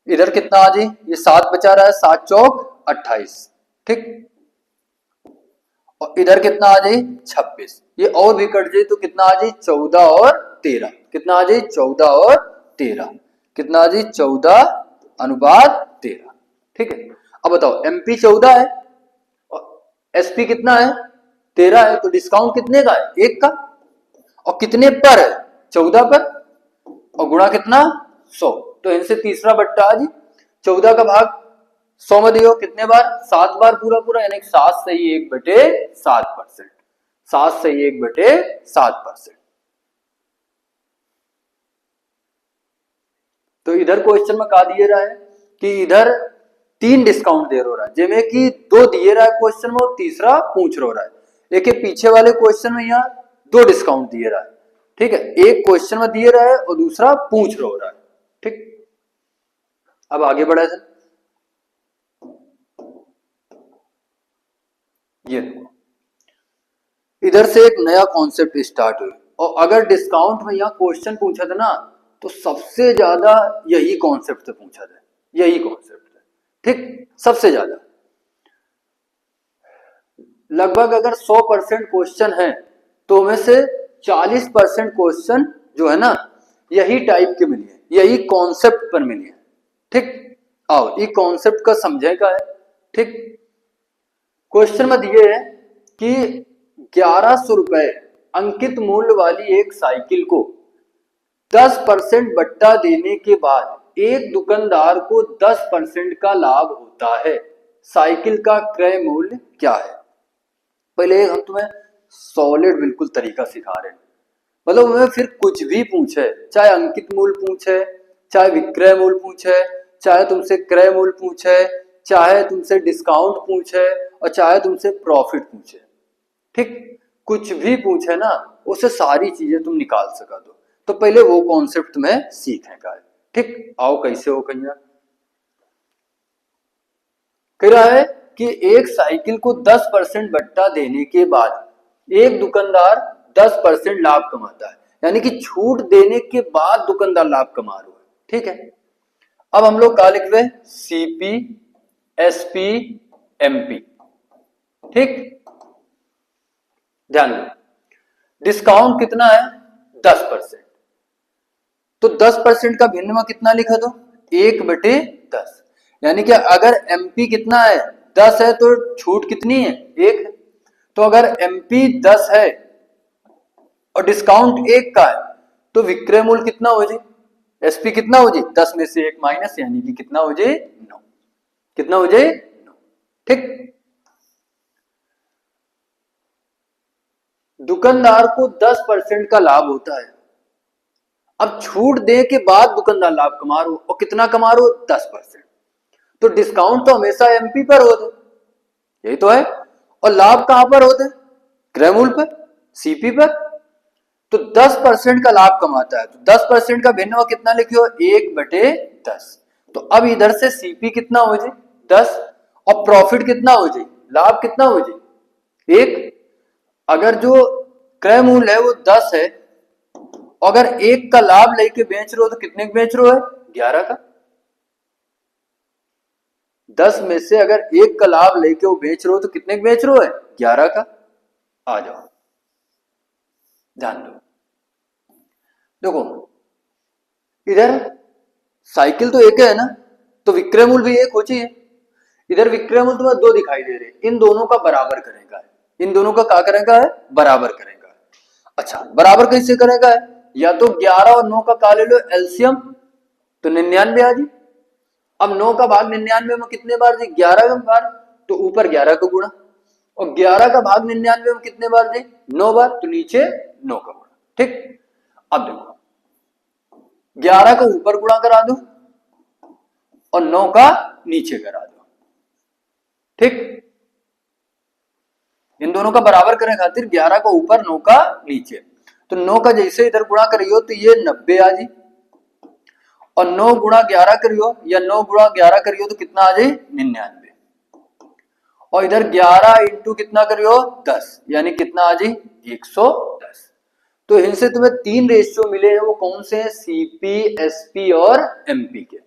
इधर कितना आ जाए, ये 7 बचा रहा है, 7 चौक 28, ठीक। और इधर कितना आ जाए 26, ये और भी कट जाए तो कितना आ जाए 14 और 13। कितना आ जाए 14 और 13, कितना आ जाए 14:13, ठीक है। अब बताओ MP 14 है और SP कितना है 13 है, तो डिस्काउंट कितने का है 1 का, और कितने पर है 14 पर, और गुणा कितना 100। तो इनसे तीसरा बट्टा आज 14 का भाग 100 में दियो, कितने बार 7 बार पूरा पूरा, यानी 7 सही 1/7%, 7 सही 1/7%। तो इधर क्वेश्चन में कहा दिए रहा है कि इधर 3 डिस्काउंट दे रहा है, जिसमें कि 2 दिए रहा है क्वेश्चन में और तीसरा पूछ रहा है। एक पीछे वाले क्वेश्चन में यहाँ 2 डिस्काउंट दिए रहा है, ठीक है। एक क्वेश्चन में दिए रहा है और दूसरा पूछ रहा है, ठीक। अब आगे बढ़ा जाए, ये इधर से एक नया कॉन्सेप्ट स्टार्ट हुई, और अगर डिस्काउंट में यहाँ क्वेश्चन पूछा था ना तो सबसे ज्यादा यही कॉन्सेप्ट से पूछा था, यही कॉन्सेप्ट है, ठीक। सबसे ज्यादा लगभग अगर 100% क्वेश्चन है तो में से 40% क्वेश्चन जो है ना यही टाइप के मिली है, यही कॉन्सेप्ट पर मिली है, ठीक। आओ ये कॉन्सेप्ट का समझेगा है, ठीक। क्वेश्चन में दिए है कि 1100 रुपए अंकित मूल्य वाली एक साइकिल को 10% बट्टा देने के बाद एक दुकानदार को 10% का लाभ होता है, साइकिल का क्रय मूल्य क्या है। पहले हम तुम्हें सॉलिड बिल्कुल तरीका सिखा रहे हैं, मतलब हमें फिर कुछ भी पूछे, चाहे अंकित मूल्य पूछे, चाहे विक्रय मूल्य पूछे, चाहे तुमसे क्रय मूल्य पूछे, चाहे तुमसे डिस्काउंट पूछे और चाहे तुमसे प्रॉफिट पूछे, ठीक। कुछ भी पूछे ना उससे सारी चीजें तुम निकाल सका दो। तो पहले वो कॉन्सेप्ट तुम्हें सीखने का है, ठीक। आओ कैसे हो कन्या, कह रहा है कि एक साइकिल को 10% बट्टा देने के बाद एक दुकानदार 10% लाभ कमाता है, यानी कि छूट देने के बाद दुकानदार लाभ कमा रहा है, ठीक है। अब हम लोग क्या लिख रहे हैं CP SP MP, ठीक। ध्यान दो डिस्काउंट कितना है 10%, तो 10% का भिन्न में कितना लिखा दो 1/10, यानी कि अगर MP कितना है 10 है तो छूट कितनी है 1 है। तो अगर MP 10 है और डिस्काउंट 1 का है तो विक्रय मूल्य कितना हो जाए, SP कितना हो जाए 10 में से 1 माइनस, यानी कि कितना हो जाए 9, कितना हो जाए 9, ठीक। दुकानदार को 10% का लाभ होता है, अब छूट दे के बाद दुकानदार लाभ कमा रो, और कितना कमा रो 10%, तो डिस्काउंट तो हमेशा MP पर होते, यही तो है, और लाभ कहां पर होते क्रय मूल्य पर CP पर, तो 10% का लाभ कमाता है, तो 10% का भिन्न व कितना लिखियो 1/10। तो अब इधर से सीपी कितना हो जाए 10 और प्रॉफिट कितना हो जाए, लाभ कितना हो जाए 1। अगर जो क्रय मूल्य है वो 10 है, अगर 1 का लाभ लेके बेच रहे हो तो कितने का बेच रहे हो है 11 का। 10 में से अगर 1 का लाभ लेके वो बेच रहे हो तो कितने का बेच रहे हो है 11 का। आ जाओ ध्यान दो, देखो इधर साइकिल तो एक है ना, तो विक्रय मूल्य भी एक हो चाहिए। इधर विक्रय मूल्य तुम्हें 2 दिखाई दे रहे, इन दोनों का बराबर करेगा, इन दोनों का क्या करेगा है बराबर करेगा। अच्छा बराबर कैसे करेगा है, या तो 11 और 9 का ले लो एलसीएम, तो 99 आ जी। अब 9 का भाग 99 में कितने बार जी 11 का बार, तो ऊपर 11 का गुणा, और 11 का भाग 99 में कितने बार जी 9 बार, तो नीचे 9 का गुणा। ठीक, अब देखो 11 का ऊपर गुणा करा दो और 9 का नीचे करा दो। ठीक, इन दोनों का बराबर करने खातिर 11 का ऊपर 9 का नीचे, तो 9 का जैसे इधर गुणा करियो तो ये 90 आ जाए, और 9 गुणा 11 करियो या 9 गुणा 11 करियो तो कितना आ जाए 99, और इधर 11 इंटू कितना करियो 10, यानी कितना आ जाए 110। तो इनसे तुम्हें 3 रेशियो मिले हैं, वो कौन से हैं सीपी एसपी और एमपी के,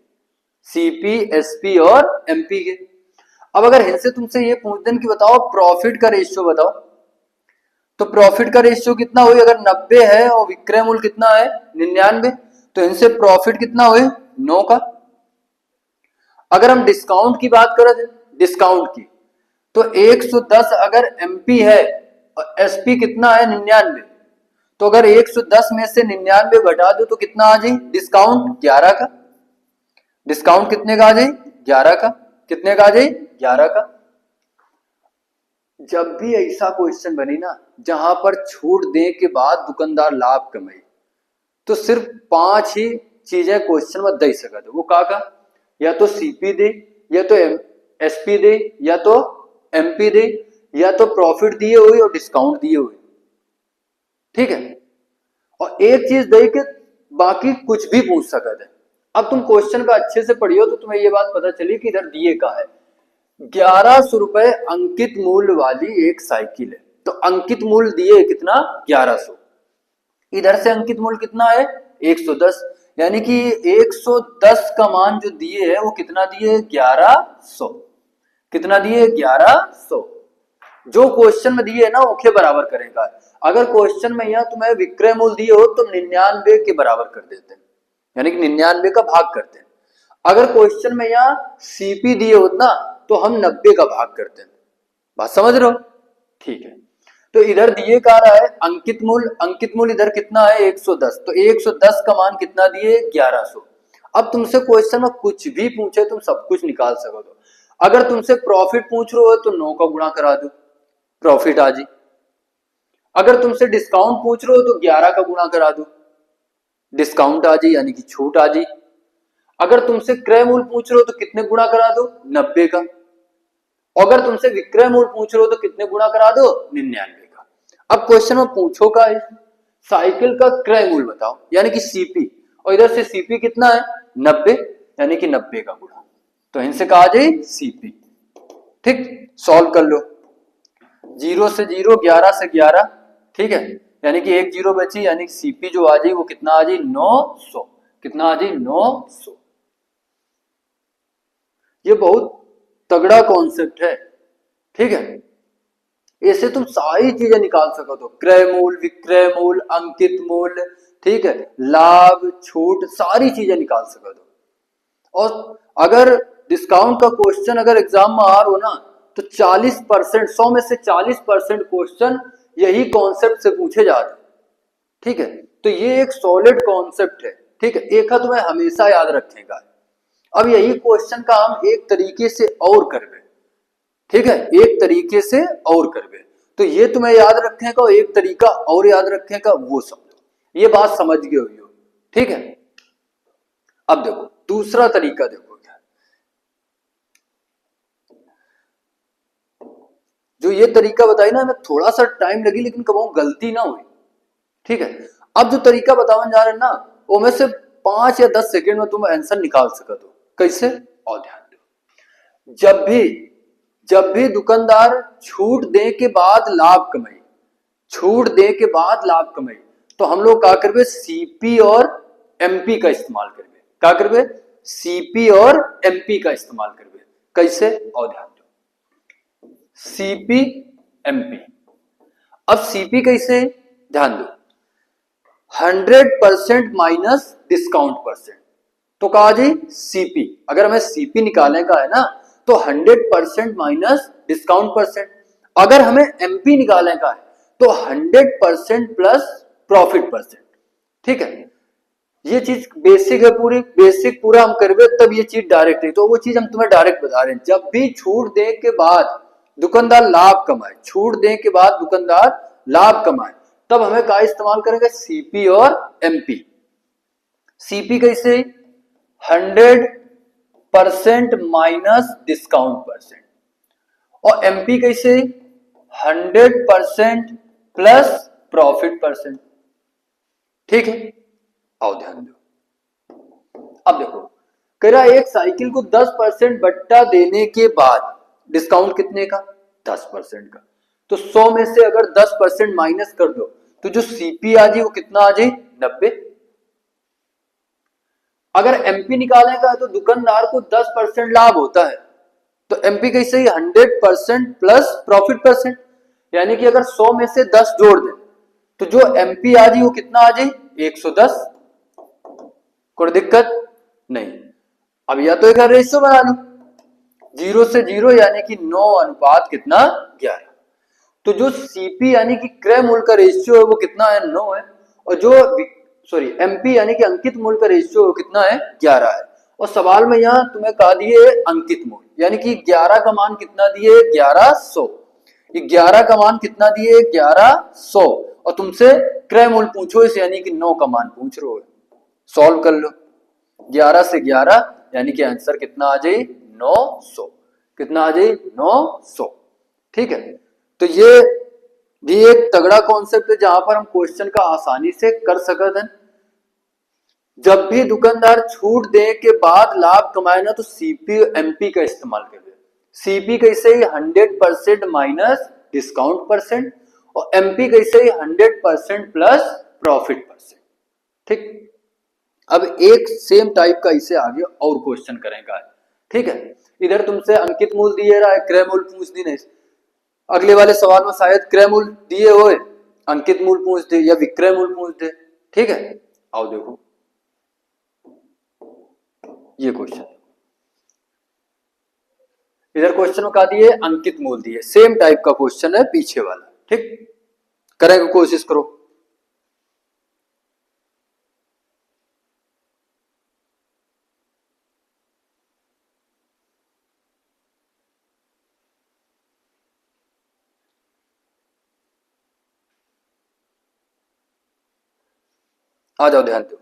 सीपी एसपी और एमपी के। अब अगर इनसे तुमसे ये पूछ दें कि बताओ प्रॉफिट का रेशियो बताओ, तो प्रॉफिट का रेशियो कितना हुई, अगर 90 है और विक्रय मूल्य कितना है 99, तो इनसे प्रॉफिट कितना हुए 9 का। अगर हम डिस्काउंट की बात करें, डिस्काउंट की, तो 110 अगर एमपी है और एसपी कितना है 99, तो अगर 110 में से 99 घटा दो तो कितना आ जाए डिस्काउंट 11 का। डिस्काउंट कितने का आ जाए 11 का, कितने का आ जाए 11 का। जब भी ऐसा क्वेश्चन बनी ना जहां पर छूट दे के बाद दुकानदार लाभ कमाए, तो सिर्फ 5 ही चीजें क्वेश्चन में दे सकते, वो का या तो सीपी दे, या तो एसपी दे, या तो एमपी दे, या तो प्रॉफिट दिए हुए और डिस्काउंट दिए हुए। ठीक है, और एक चीज दे के बाकी कुछ भी पूछ सकते हैं। अब तुम क्वेश्चन का अच्छे से पढ़ियो तो तुम्हें ये बात पता चली कि इधर दिए का है 1100 रुपए अंकित मूल्य वाली एक साइकिल है, तो अंकित मूल्य दिए कितना 1100, इधर से अंकित मूल्य कितना है 110, यानी कि 110 का मान जो दिए है वो कितना दिए 1100, कितना दिए 1100। जो क्वेश्चन में दिए है ना ओके बराबर करेगा। अगर क्वेश्चन में यहाँ तुम्हें विक्रय मूल्य दिए हो तो 99 के बराबर कर देते हैं, यानी कि 99 का भाग करते हैं। अगर क्वेश्चन में यहाँ सीपी दिए हो ना तो हम 90 का भाग करते हैं। बात समझ रहे हो, ठीक है। तो इधर दिए का रहा है अंकित मूल्य, अंकित मूल्य इधर कितना है 110, तो 110 का मान कितना दिए 1100। अब तुमसे क्वेश्चन में कुछ भी पूछे तुम सब कुछ निकाल सको। तो अगर तुमसे प्रॉफिट पूछ रहे हो तो 9 का गुणा करा दो, प्रॉफिट आ जी। अगर तुमसे डिस्काउंट पूछ रहे हो तो 11 का गुणा करा दो, डिस्काउंट आ जी यानी कि छूट आ जी। अगर तुमसे क्रय मूल्य पूछ रहे हो तो कितने गुणा करा दो 90 का, अगर तुमसे विक्रय मूल्य पूछ रहे हो तो कितने गुणा करा दो 99 का। अब क्वेश्चन में पूछो का है साइकिल का क्रय मूल्य बताओ, यानी कि सीपी, और इधर से सीपी कितना है 90, यानी कि 90 का गुणा, तो इनसे कहा जाए सीपी। ठीक, सॉल्व कर लो, 0 से 0, 11 से 11, ठीक है, यानी कि एक जीरो बची, यानी कि सीपी जो आ जाए वो कितना आ जाए 900, कितना आ जाए 900। ये बहुत तगड़ा कॉन्सेप्ट है, ठीक है। ऐसे तुम सारी चीजें निकाल सको, तो क्रय मूल्य, विक्रय मूल्य, अंकित मूल्य, ठीक है, लाभ, छूट, सारी चीजें निकाल सको। और अगर डिस्काउंट का क्वेश्चन अगर एग्जाम में आ रहा हो ना तो 40%, 100 में से 40% क्वेश्चन यही कॉन्सेप्ट से पूछे जा रहे हैं, ठीक है। तो ये एक सॉलिड कॉन्सेप्ट है, ठीक है, एक है तुम्हें हमेशा याद रखेगा। अब यही क्वेश्चन का हम एक तरीके से और करवे, ठीक है, एक तरीके से और करवे, तो ये तुम्हें याद रखेगा और एक तरीका और याद रखेगा, वो समझो, ये बात समझ गए हो, ठीक है। अब देखो दूसरा तरीका देखो, जो ये तरीका बताई ना, हमें थोड़ा सा टाइम लगी लेकिन कहूं गलती ना हुई, ठीक है। अब जो तरीका बतावन जा रहे हैं ना, वो में से 5 या 10 सेकंड में तुम आंसर निकाल सकते हो। कैसे? और ध्यान दो, जब भी दुकानदार छूट दे के बाद लाभ कमाई, छूट दे के बाद लाभ कमाई, तो हम लोग क्या करबे? सीपी और एमपी का इस्तेमाल करबे। क्या करबे? सीपी और एमपी का इस्तेमाल करबे। कैसे? और ध्यान दो, सीपी एमपी। अब सीपी कैसे? ध्यान दो, 100% माइनस डिस्काउंट परसेंट, तो कहा जी सीपी। अगर हमें सीपी निकालने का है ना, तो 100% माइनस डिस्काउंट परसेंट। अगर हमें एमपी निकालने का है तो 100% प्लस प्रॉफिट परसेंट। ठीक है, ये चीज बेसिक है, पूरी बेसिक पूरा हम करवे तब ये चीज डायरेक्ट है। तो वो चीज हम तुम्हें डायरेक्ट बता रहे हैं, जब भी छूट दे के बाद दुकानदार लाभ कमाए, छूट दे के बाद दुकानदार लाभ कमाए, तब हमें क्या इस्तेमाल करेंगे? सीपी और एमपी। सीपी कैसे? 100% माइनस डिस्काउंट परसेंट। और एमपी कैसे? 100% प्लस प्रॉफिट परसेंट। ठीक है, आओ ध्यान दो। अब देखो, कह रहा एक साइकिल को 10% बट्टा देने के बाद डिस्काउंट कितने का? 10% का। तो 100 में से अगर 10% माइनस कर दो तो जो सीपी आ जाए वो कितना आ जाए? 90। अगर एमपी निकालने का है तो दुकानदार को 10% लाभ होता है, तो एमपी कैसे? 100% प्लस प्रॉफिट परसेंट। यानी कि अगर 100 में से 10 जोड़ दें तो जो एमपी आ जाए वो कितना आ जाए? 110। कोई दिक्कत नहीं। अब या तो एक रेशियो बना लो, 0 से 0 यानी कि 9 अनुपात कितना? 11। तो जो सीपी यानी कि क्रय मूल्य का रेशियो है वो कितना है? 9 है। और जो एमपी यानी कि अंकित मूल्य का रेशियो है वो कितना है? 11 है। और सवाल में यहाँ तुम्हें कहा दिए अंकित मूल्य, यानी कि 11 का मान कितना दिए? 1100। 11 का मान कितना दिए? 1100। और तुमसे क्रय मूल्य पूछो इस, यानी कि 9 का मान पूछ रहे हो। सॉल्व कर लो, 11 से 11 यानी कि आंसर कितना आ जाए? 900। कितना आ जाए? 900। ठीक है, तो ये भी एक तगड़ा कॉन्सेप्ट है जहां पर हम क्वेश्चन का आसानी से कर सकते हैं। जब भी दुकानदार छूट दे के बाद लाभ कमाए ना, तो सीपी एमपी का इस्तेमाल करिए। सीपी कैसे? 100% माइनस डिस्काउंट परसेंट। और एमपी कैसे? 100% प्लस प्रॉफिट परसेंट। ठीक, अब एक सेम टाइप का इसे आगे और क्वेश्चन करेंगे। ठीक है, इधर तुमसे अंकित मूल्य दिए रहा है, क्रय मूल्य पूछ दी नहीं। अगले वाले सवाल में शायद क्रय मूल्य दिए हुए अंकित मूल्य पूछ दे या विक्रय मूल्य पूछ दे। ठीक है, आओ देखो ये क्वेश्चन। इधर क्वेश्चन में कहा दिए अंकित मूल्य दिए, सेम टाइप का क्वेश्चन है पीछे वाला। ठीक, करेंगे, कोशिश करो। आ जाओ, ध्यान दो।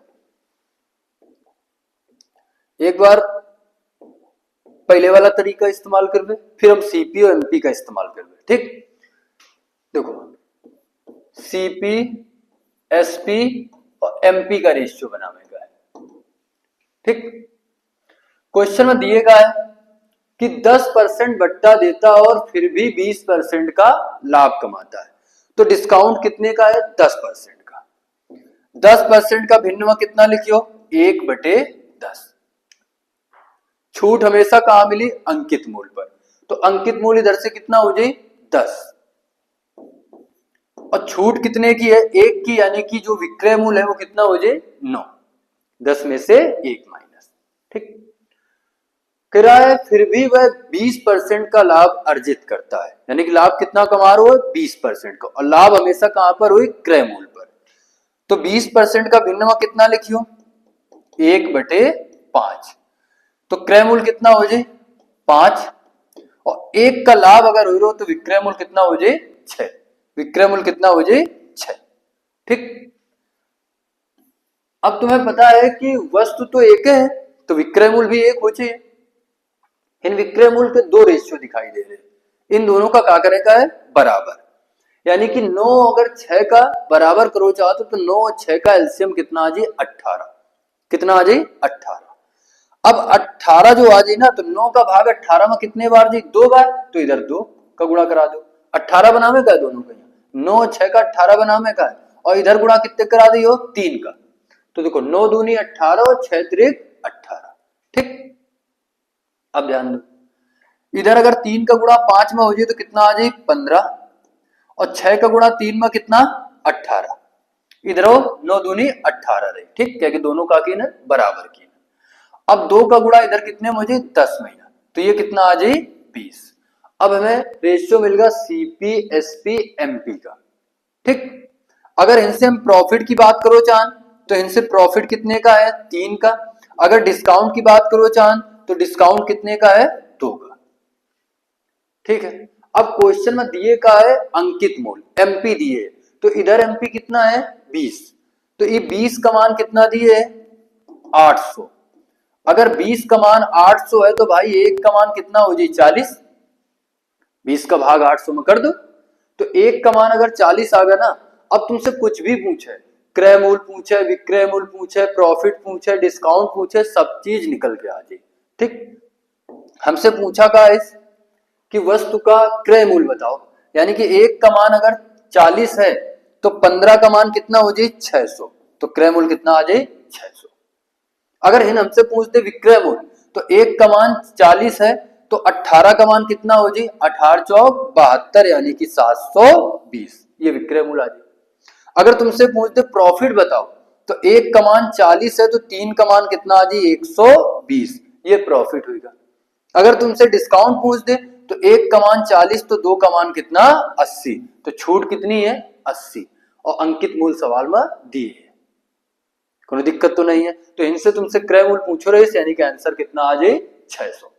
एक बार पहले वाला तरीका इस्तेमाल करवे, फिर हम सीपी और एमपी का इस्तेमाल करवे। ठीक, देखो सीपी एसपी और एमपी का रेशियो बनावेगा। ठीक, क्वेश्चन में दिएगा है कि 10% बट्टा देता और फिर भी 20% का लाभ कमाता है, तो डिस्काउंट कितने का है? 10% का। 10% का भिन्न में कितना लिखियो? 1/10। छूट हमेशा कहां मिली? अंकित मूल्य पर। तो अंकित मूल्य इधर से कितना हो जाए? 10। और छूट कितने की है? 1 की, यानी कि जो विक्रय मूल्य है वो कितना हो जाए? 9। 10 में से 1 माइनस। ठीक, किराए फिर भी वह 20% का लाभ अर्जित करता है, यानी कि लाभ कितना कमा रहा है? 20% का। और लाभ हमेशा कहां पर हुई? क्रय मूल्य पर। तो 20% का भिन्न में कितना लिखियो? 1/5। तो क्रय मूल्य कितना हो जाए? 5। और 1 का लाभ अगर हो रहा हो तो विक्रय मूल्य कितना हो जाए? 6। विक्रय मूल्य कितना हो जाए? 6। ठीक, अब तुम्हें पता है कि वस्तु तो एक है तो विक्रय मूल्य भी एक हो चाहिए। इन विक्रय मूल्य के दो रेशियो दिखाई दे रहे हैं, इन दोनों का क्या करेगा है? बराबर। यानी कि 9 अगर 6 का बराबर करो चाहते तो 9 और 6 का एलसीएम कितना आ जाए 18। कितना आ जाए 18। अब 18 जो आ जाए ना तो 9 का भाग 18 में कितने बार जी 2 बार, तो इधर 2 का गुणा करा दो। 18 बनावे का है दोनों का, 9 और 6 का 18 बनावे का है और इधर गुणा कितने करा दी हो 3 का। तो देखो 9 दूनी 18 और 6 त्रिक 18। ठीक, अब ध्यान दो इधर अगर 3 का गुणा 5 में हो जाए तो कितना आ जाए 15 और 6 का गुणा 3 में कितना 18। इधर 9 दूनी 18 रही। ठीक, क्या कि दोनों का की ना बराबर की। अब 2 का गुणा इधर कितने में हो जाए 10 में, तो ये कितना आ जाए 20। अब हमें रेशियो मिलेगा सीपी एसपी एमपी का। ठीक, अगर इनसे हम प्रॉफिट की बात करो चान तो इनसे प्रॉफिट कितने का है 3 का। अगर डिस्काउंट की बात करो चान तो डिस्काउंट कितने का है 2 का। ठीक है, अब क्वेश्चन में दिए का है अंकित मूल एमपी दिए, तो इधर एमपी कितना है 20, तो ये 20 का मान कितना दिए 800। अगर 20 का मान 800 है तो भाई 1 का मान कितना हो जाए 40, 20 का भाग 800 में कर दो तो 1 का मान अगर 40 आ गया ना। अब तुमसे कुछ भी पूछे, क्रय मूल्य पूछे, विक्रय मूल्य पूछे, प्रॉफिट पूछे, डिस्काउंट पूछे, सब चीज निकल के आ जाए। ठीक, हमसे पूछा का है कि वस्तु का क्रय मूल्य बताओ, यानी कि 1 का मान अगर 40 है तो 15 का मान कितना हो जाए 600, तो क्रय मूल्य कितना आ जाए 600। अगर इन हमसे पूछते विक्रय मूल्य तो 1 का मान 40 है तो 18 का मान कितना हो जाए 18 चौक 72 यानी कि 720, ये विक्रय मूल्य आ जाए। अगर तुमसे पूछते प्रॉफिट बताओ तो 1 का मान 40 है तो 3 का मान कितना आ जाए 120, ये प्रॉफिट होगा। अगर तुमसे डिस्काउंट पूछ दे तो 1 का मान 40 तो 2 का मान कितना 80, तो छूट कितनी है 80 और अंकित मूल्य सवाल में दिए है, कोई दिक्कत तो नहीं है। तो इनसे तुमसे क्रय मूल्य पूछो रहे, यानी कि आंसर कितना आ जाए 600।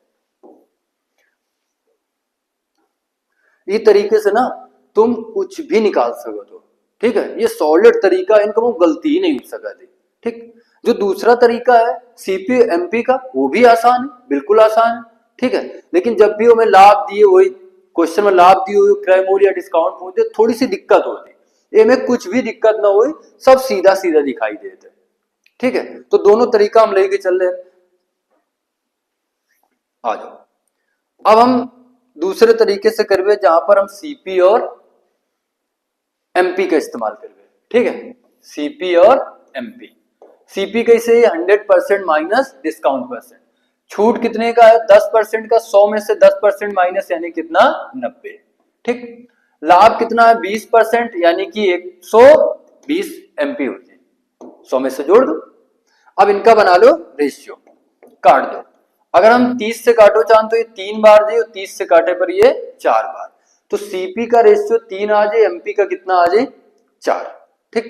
इस तरीके से ना तुम कुछ भी निकाल सको तो। ठीक है, ये सॉलिड तरीका, इनका वो गलती ही नहीं हो सका थी। ठीक, जो दूसरा तरीका है सीपी एमपी का वो भी आसान है, बिल्कुल आसान है। ठीक है, लेकिन जब भी हमें लाभ दिए हुए क्वेश्चन में लाभ दिए हुए क्रय मूल्य या डिस्काउंट पूछते थोड़ी सी दिक्कत होती, ये में कुछ भी दिक्कत ना हुई, सब सीधा सीधा दिखाई देते। ठीक है, तो दोनों तरीका हम लेके चल रहे हैं। आ जाओ अब हम दूसरे तरीके से करवे जहां पर हम सीपी और एमपी का इस्तेमाल करवे। ठीक है, सीपी और एमपी। सीपी कैसे 100% माइनस डिस्काउंट परसेंट, छूट कितने का है 10% का, 100 में से 10% माइनस यानी कितना 90। ठीक, लाभ कितना है 20% यानी कि 120 एमपी हो जाए, 100 में से जोड़ दो। अब इनका बना लो रेशियो, काट दो। अगर हम 30 से काटो चाहते तो ये 3 बार जाए और 30 से काटे पर ये 4 बार, तो सीपी का रेशियो 3 आ जाए, एमपी का कितना आ जाए 4। ठीक,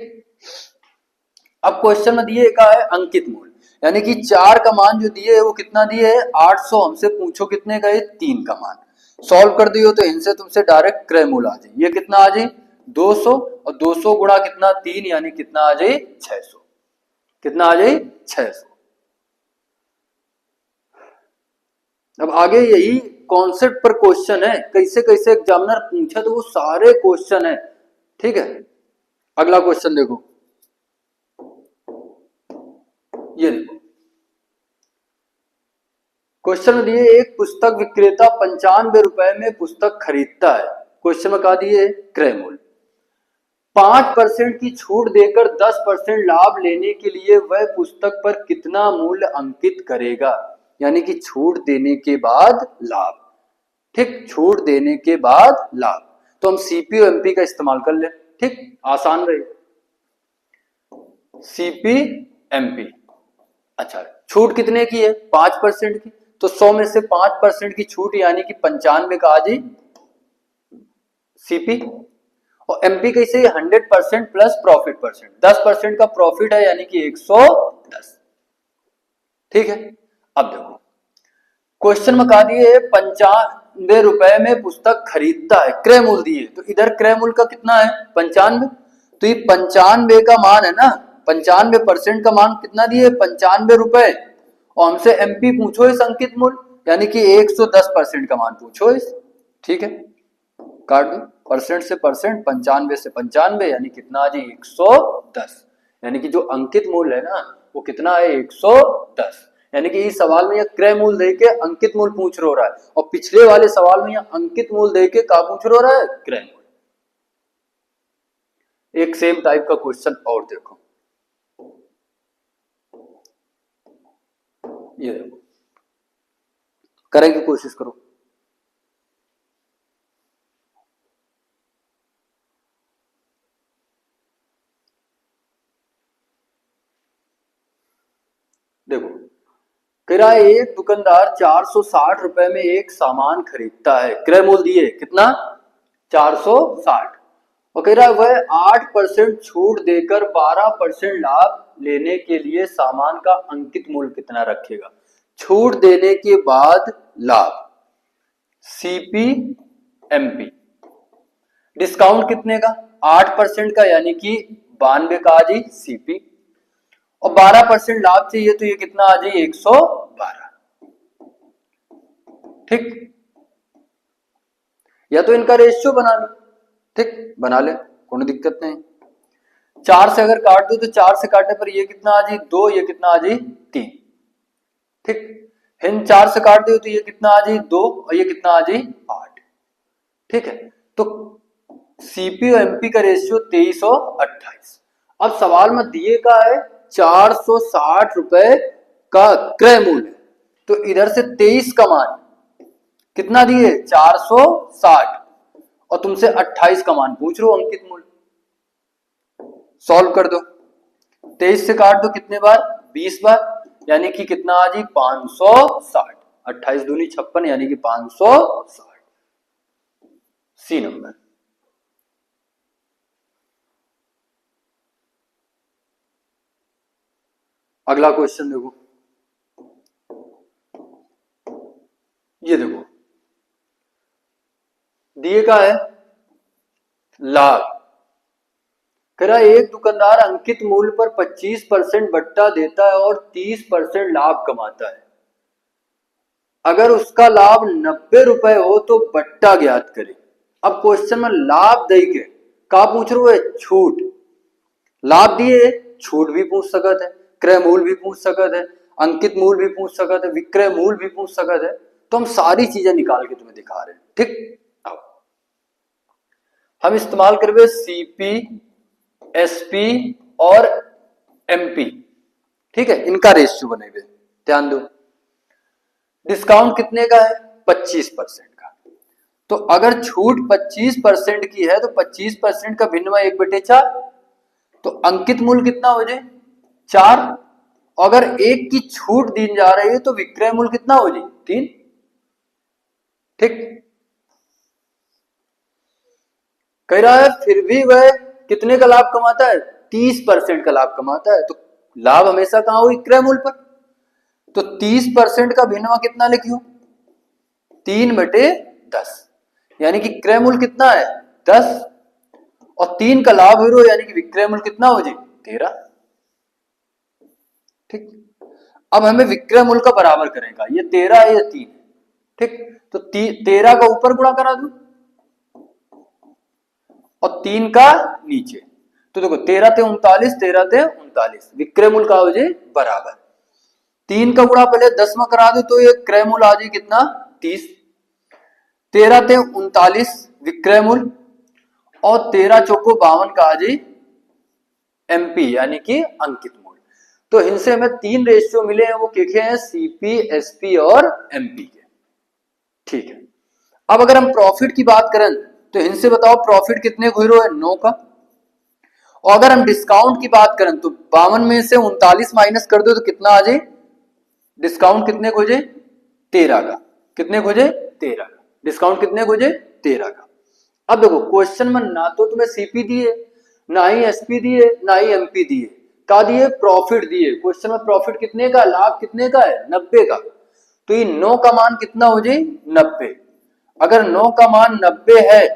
अब क्वेश्चन में दिए का है अंकित मूल्य, यानी कि 4 का मान जो दिए है वो कितना दिए है 800, हमसे पूछो कितने का है 3 का मान। सॉल्व कर दियो तो इनसे तुमसे डायरेक्ट क्रय मूल्य आ जाए, ये कितना आ जाए 200 और 200 गुणा कितना 3 यानी कितना आ जाए 600, कितना आ जाए 600। अब आगे यही कॉन्सेप्ट पर क्वेश्चन है, कैसे कैसे एग्जामिनर पूछे तो वो सारे क्वेश्चन है। ठीक है, अगला क्वेश्चन देखो, ये देखो क्वेश्चन में दिए एक पुस्तक विक्रेता 95 रुपए में पुस्तक खरीदता है। क्वेश्चन में कहा दिए क्रय मूल्य 5% की छूट देकर 10% लाभ लेने के लिए वह पुस्तक पर कितना मूल्य अंकित करेगा, यानी कि छूट देने के बाद लाभ। ठीक, छूट देने के बाद लाभ, तो हम सीपी और एमपी का इस्तेमाल कर ले। ठीक, आसान रहे सीपी एमपी। अच्छा, छूट कितने की है 5% की, तो 100 में से 5% की छूट यानी कि 95 का आ जाए सीपी। और एमपी कैसे 100% प्लस प्रॉफिट परसेंट, 10% का प्रॉफिट है यानी कि 110। ठीक है, अब देखो क्वेश्चन में कहा दिए 95 रुपए में पुस्तक खरीदता है, क्रय मूल्य दिए, तो इधर क्रय मूल्य का कितना है 95, तो ये 95 का मान है ना, 95% का मान कितना दिए 95 रुपए, और हमसे एमपी पूछो इस अंकित मूल्य यानी कि 110% का मान पूछो इस। ठीक है, काट दो। परसेंट से परसेंट, 95 से 95 यानी कितना आ जी 110। यानी कि जो अंकित मूल्य है ना वो कितना है 110। यानी कि इस सवाल में यह क्रय मूल्य देके अंकित मूल्य पूछ रहा है और पिछले वाले सवाल में यह अंकित मूल्य देके क्या पूछ रहा है क्रय मूल्य। एक सेम टाइप का क्वेश्चन और देखो, ये देखो, करने की कोशिश करो। देखो कह एक दुकानदार 460 रुपए में एक सामान खरीदता है, क्रय मूल्य दिए कितना 460, और कह रहा है वह 8% छूट देकर 12% लाभ लेने के लिए सामान का अंकित मूल्य कितना रखेगा। छूट देने के बाद लाभ सीपी एमपी, डिस्काउंट कितने का 8% का यानी कि 92 का जी सीपी, और 12% लाभ चाहिए तो ये कितना आ जाए 112। ठीक, या तो इनका रेशियो बना लो, ठीक बना ले कोई दिक्कत नहीं। 4 से अगर काट दो तो 4 से काटने पर ये कितना आ जाए 2, ये कितना आ जाए 3। ठीक, इन 4 से काट दो तो ये कितना आ जाए 2 और ये कितना आ जाए 8। ठीक है, तो सीपी और एमपी का रेशियो 23 और 28। अब सवाल में दिए का है 460 रुपए का क्रय मूल्य, तो इधर से 23 का मान कितना दिए 460 और तुमसे 28 का मान पूछ रहे हो अंकित मूल्य। सॉल्व कर दो, 23 से काट दो कितने बार 20 बार, यानी कि कितना आ जी 560, 28 दूनी 56 यानी कि 560। सी नंबर। अगला क्वेश्चन देखो, ये देखो दिए का है लाभ, कह रहा एक दुकानदार अंकित मूल्य पर 25% बट्टा देता है और 30% लाभ कमाता है। अगर उसका लाभ 90 रुपए हो तो बट्टा ज्ञात करे। अब क्वेश्चन में लाभ दे के का पूछ रहे हो छूट, लाभ दिए छूट भी पूछ सकते है, क्रय मूल्य भी पूछ सकते है, अंकित मूल्य भी पूछ सकते है, विक्रय मूल्य भी पूछ सकते है, तो हम सारी चीजें निकाल के तुम्हें दिखा रहे हैं। ठीक, अब हम इस्तेमाल करेंगे सीपी एसपी और एमपी। ठीक है, इनका रेशियो बनेगा, ध्यान दो। डिस्काउंट कितने का है 25% का, तो अगर छूट 25% की है तो 25% का भिन्नमय 1/4, तो अंकित मूल्य कितना हो जाए 4। अगर 1 की छूट दी जा रही है तो विक्रय मूल्य कितना हो जाए 3। ठीक, कह रहा है फिर भी वह कितने का लाभ कमाता है 30% का लाभ कमाता है, तो लाभ हमेशा कहां हो विक्रय मूल्य पर, तो 30% का भिन्नवा कितना लिखियो 3/10, यानी कि क्रय मूल्य कितना है 10 और 3 का लाभ हो यानी कि विक्रय मूल्य कितना हो जाए 13। ठीक, अब हमें विक्रय मूल्य का बराबर करेगा, ये 13 है ये 3। ठीक, तो 13 का ऊपर गुणा करा दू और 3 का नीचे, तो देखो 13 थे 39, 13 थे 39, विक्रय मूल्य का हो जाए बराबर। 3 का गुणा पहले 10 में करा दो तो ये क्रय मूल्य आ जाए कितना 30, 13 थे 39 विक्रय मूल्य और 13 चौको 52 का आ जाए एमपी यानी कि अंकित मूल्य। तो इनसे हमें 3 रेशियो मिले हैं, वो क्या हैं सीपी एसपी और एमपी के। ठीक है, अब अगर हम प्रॉफिट की बात करें तो इनसे बताओ प्रॉफिट कितने को हीरो है 9 का, और अगर हम डिस्काउंट की बात करें तो 52 में से 39 माइनस कर दो तो कितना आ जाए डिस्काउंट कितने को जाए 13 का, कितने को जाए 13 का, डिस्काउंट कितने को जाए 13 का। अब देखो क्वेश्चन में ना तो तुम्हें सीपी दिए, ना ही एसपी दिए, ना ही एमपी दिए, का दिए प्रॉफिट दिए। क्वेश्चन में प्रॉफिट कितने का, लाभ कितने का है 90 का, तो ये 9 का मान कितना हो जाए 90। अगर 9 का मान 90 है,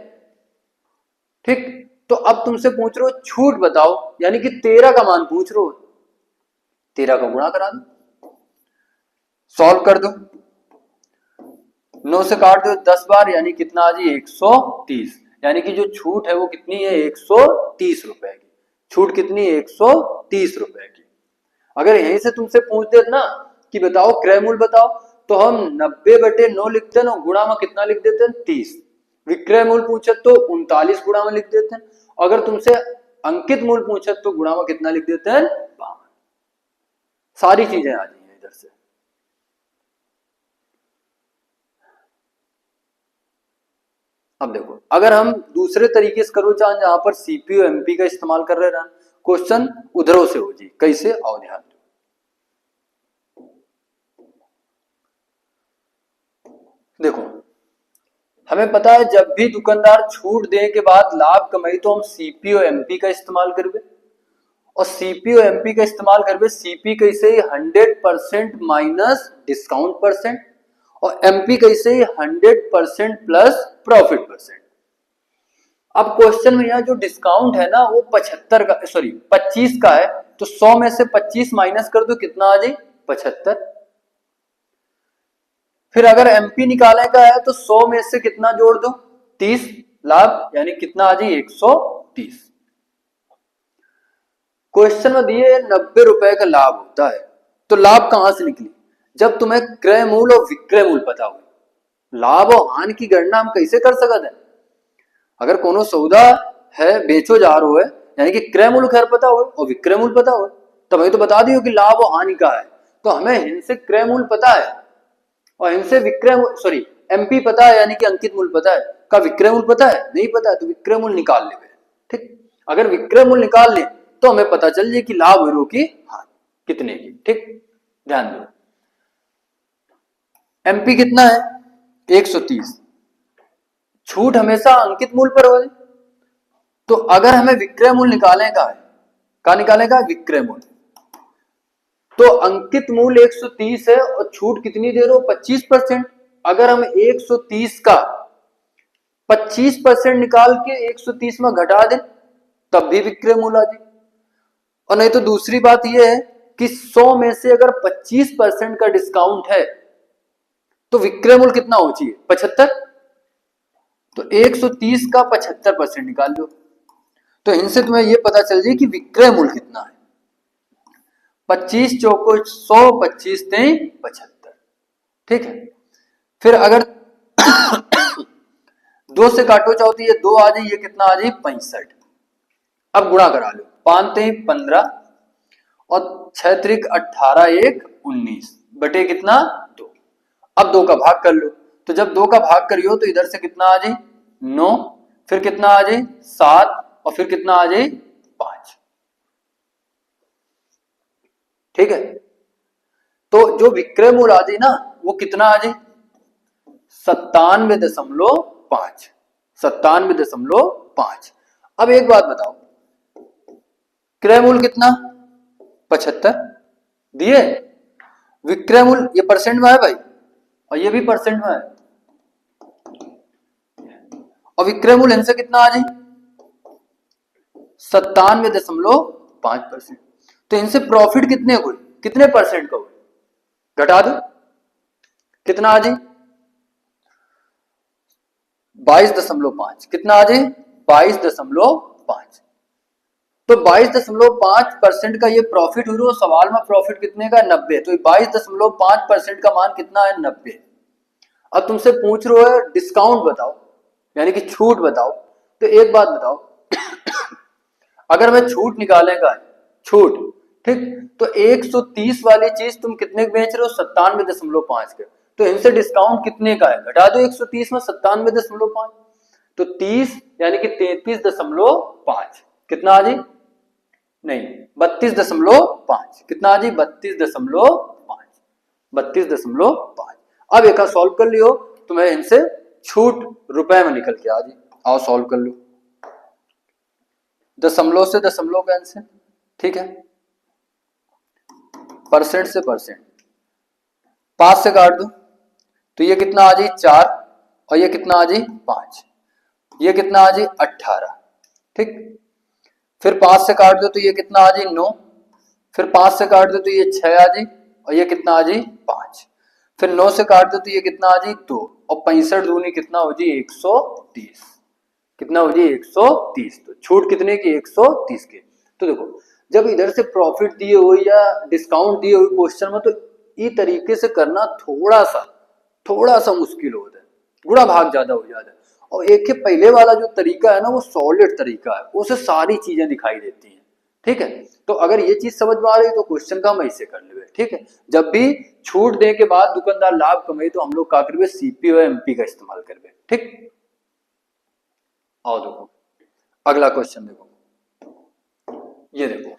ठीक, तो अब तुमसे पूछ रहे हो छूट बताओ, यानी कि 13 का मान पूछ रहे हो, 13 का गुणा करा दो, सॉल्व कर दो, 9 से काट दो 10 बार यानी कितना आ जाए 130, यानी कि जो छूट है वो कितनी है, 130 रुपए की। छूट कितनी है, 130 रुपए की। अगर यहीं से तुमसे पूछ दे ना कि बताओ क्रय मूल्य बताओ, तो हम 90/9 लिखते हैं ना, गुणा में कितना लिख देते हैं, 30। विक्रय मूल्य पूछे तो 39 गुणा में लिख देते हैं। अगर तुमसे अंकित मूल्य पूछे तो गुणा में कितना लिख देते हैं, 52। सारी चीजें आ जाएंगी इधर से। अब देखो, अगर हम दूसरे तरीके से करो चाहे, जहां पर सीपीयू एमपी का इस्तेमाल कर रहे हैं, क्वेश्चन उधरों से हो जी, कैसे आओ ध्यान दो। देखो, हमें पता है जब भी दुकानदार छूट देने के बाद लाभ कमाई तो हम सीपीयू एमपी का इस्तेमाल करबे, और सीपीयू एमपी का इस्तेमाल करबे। सीपी कैसे, 100% माइनस डिस्काउंट परसेंट, और एमपी कैसे, 100% प्लस प्रॉफिट परसेंट। अब क्वेश्चन में यहाँ जो डिस्काउंट है ना वो 75 का, सॉरी 25 का है, तो 100 में से 25 माइनस कर दो, कितना आ जाए, 75। फिर अगर एमपी निकालने का है तो 100 में से कितना जोड़ दो, 30 लाभ, यानी कितना आ जाए, 130। क्वेश्चन में दिए 90 रुपए का लाभ होता है, तो लाभ कहां से निकली, जब तुम्हें क्रय मूल्य और विक्रय मूल्य पता हो। लाभ और हानि की गणना हम कैसे कर सकते हैं, अगर कोनो सौदा है बेचो जा रहा है, यानी कि क्रय मूल्य खैर पता हो और विक्रय मूल्य पता हो, तो हमें तो बता दियो कि लाभ और हानि का है, तो हमें इनसे क्रय मूल्य पता है और इनसे विक्रय, सॉरी एमपी पता है, यानी कि अंकित मूल्य पता है, का विक्रय मूल्य पता है, नहीं पता है, तो विक्रय मूल्य निकाल ले। ठीक, अगर विक्रय मूल्य निकाल ले तो हमें पता चल जाए कि लाभ और की हानि कितने की। ठीक, ध्यान दो, एमपी कितना है, 130। छूट हमेशा अंकित मूल्य पर हो, तो अगर हमें विक्रय मूल्य निकालने का है, क्या निकालने का, विक्रय मूल्य, तो अंकित मूल्य 130 है और छूट कितनी दे रहे हो, 25%। अगर हम 130 का 25% निकाल के 130 में घटा दें तब भी विक्रय मूल्य आ जाए। और नहीं तो दूसरी बात यह है कि 100 में से अगर 25% का डिस्काउंट है तो विक्रय मूल्य कितना हो चाहिए, 75। तो 130 का 75% निकाल लो, तो इनसे तुम्हें यह पता चल जाए कि विक्रय मूल्य कितना है। 25 चौको 100, 25 3 75। ठीक है, फिर अगर 2 से काटो चाहो तो ये 2 आ जाए, ये कितना आ जाए, 65। अब गुणा करा लो, 5 3 15 और 6 3 18, 1 19 बटे कितना, 2। अब 2 का भाग कर लो, तो जब 2 का भाग करियो तो इधर से कितना आ जाए, 9, फिर कितना आ जाए, 7, और फिर कितना आ जाए, 5। ठीक है, तो जो विक्रय मूल्य आ जाए ना वो कितना आ जाए, 97.5, 97.5। अब एक बात बताओ, क्रय मूल्य कितना, 75 दिए, विक्रय मूल्य ये परसेंट में है भाई, और ये भी परसेंट में है, और विक्रय मूल्य इनसे कितना आ जाए, 97.5%। तो इनसे प्रॉफिट कितने हुए, कितने परसेंट का हुए, घटा दो, कितना आ जाए, 22.5। कितना आ जाए, 22.5। तो 22.5% का ये प्रॉफिट हुई, और सवाल में प्रॉफिट कितने का, 90। तो 22.5% का मान कितना है, 90। अब तुमसे पूछ रहे हो डिस्काउंट बताओ, यानी कि छूट बताओ, तो एक बात बताओ अगर मैं छूट निकालने का है, छूट, ठीक, तो 130 वाली चीज तुम कितने बेच रहे हो, 97.5 के, तो इनसे डिस्काउंट कितने का है, घटा दो 130 में 97.5, तो 30 यानी कि 33.5, कितना आ जाए, नहीं 32.5, कितना आ जाए, 32.5, 32.5। अब एक सॉल्व कर लियो, तुम्हें इनसे छूट रुपए में निकल के आ जाए, आओ सॉल्व कर लो, दशमलव से दशमलव का आंसर, ठीक है, परसेंट से परसेंट, 5 से काट दो तो ये कितना आ जाए, 4, और ये कितना आ जाए, 5, ये कितना आ जाए, 18। ठीक, फिर 5 से काट दो तो ये कितना आ जाए, 9, फिर 5 से काट दो तो ये 6 आ जाए, और ये कितना आ जाए, 5, फिर 9 से काट दो तो ये कितना आ जाए, 2, और 65 दूनी कितना हो जाए, 130। कितना हो जाए 130। तो छूट कितने की 130 की। तो देखो जब इधर से प्रॉफिट दिए हो या डिस्काउंट दिए हुए क्वेश्चन में, तो ये तरीके से करना थोड़ा सा मुश्किल होता है, गुणा भाग ज्यादा हो जाता है। और एक ही पहले वाला जो तरीका है ना, वो सॉलिड तरीका है, उससे सारी चीजें दिखाई देती हैं। ठीक है, तो अगर ये चीज समझ में आ रही है तो क्वेश्चन का हम ऐसे कर लेंगे। ठीक है, जब भी छूट देने के बाद दुकानदार लाभ कमाए तो हम लोग क्या करेंगे, सीपी और एमपी का इस्तेमाल करेंगे। ठीक, आओ देखो अगला क्वेश्चन देखो, ये देखो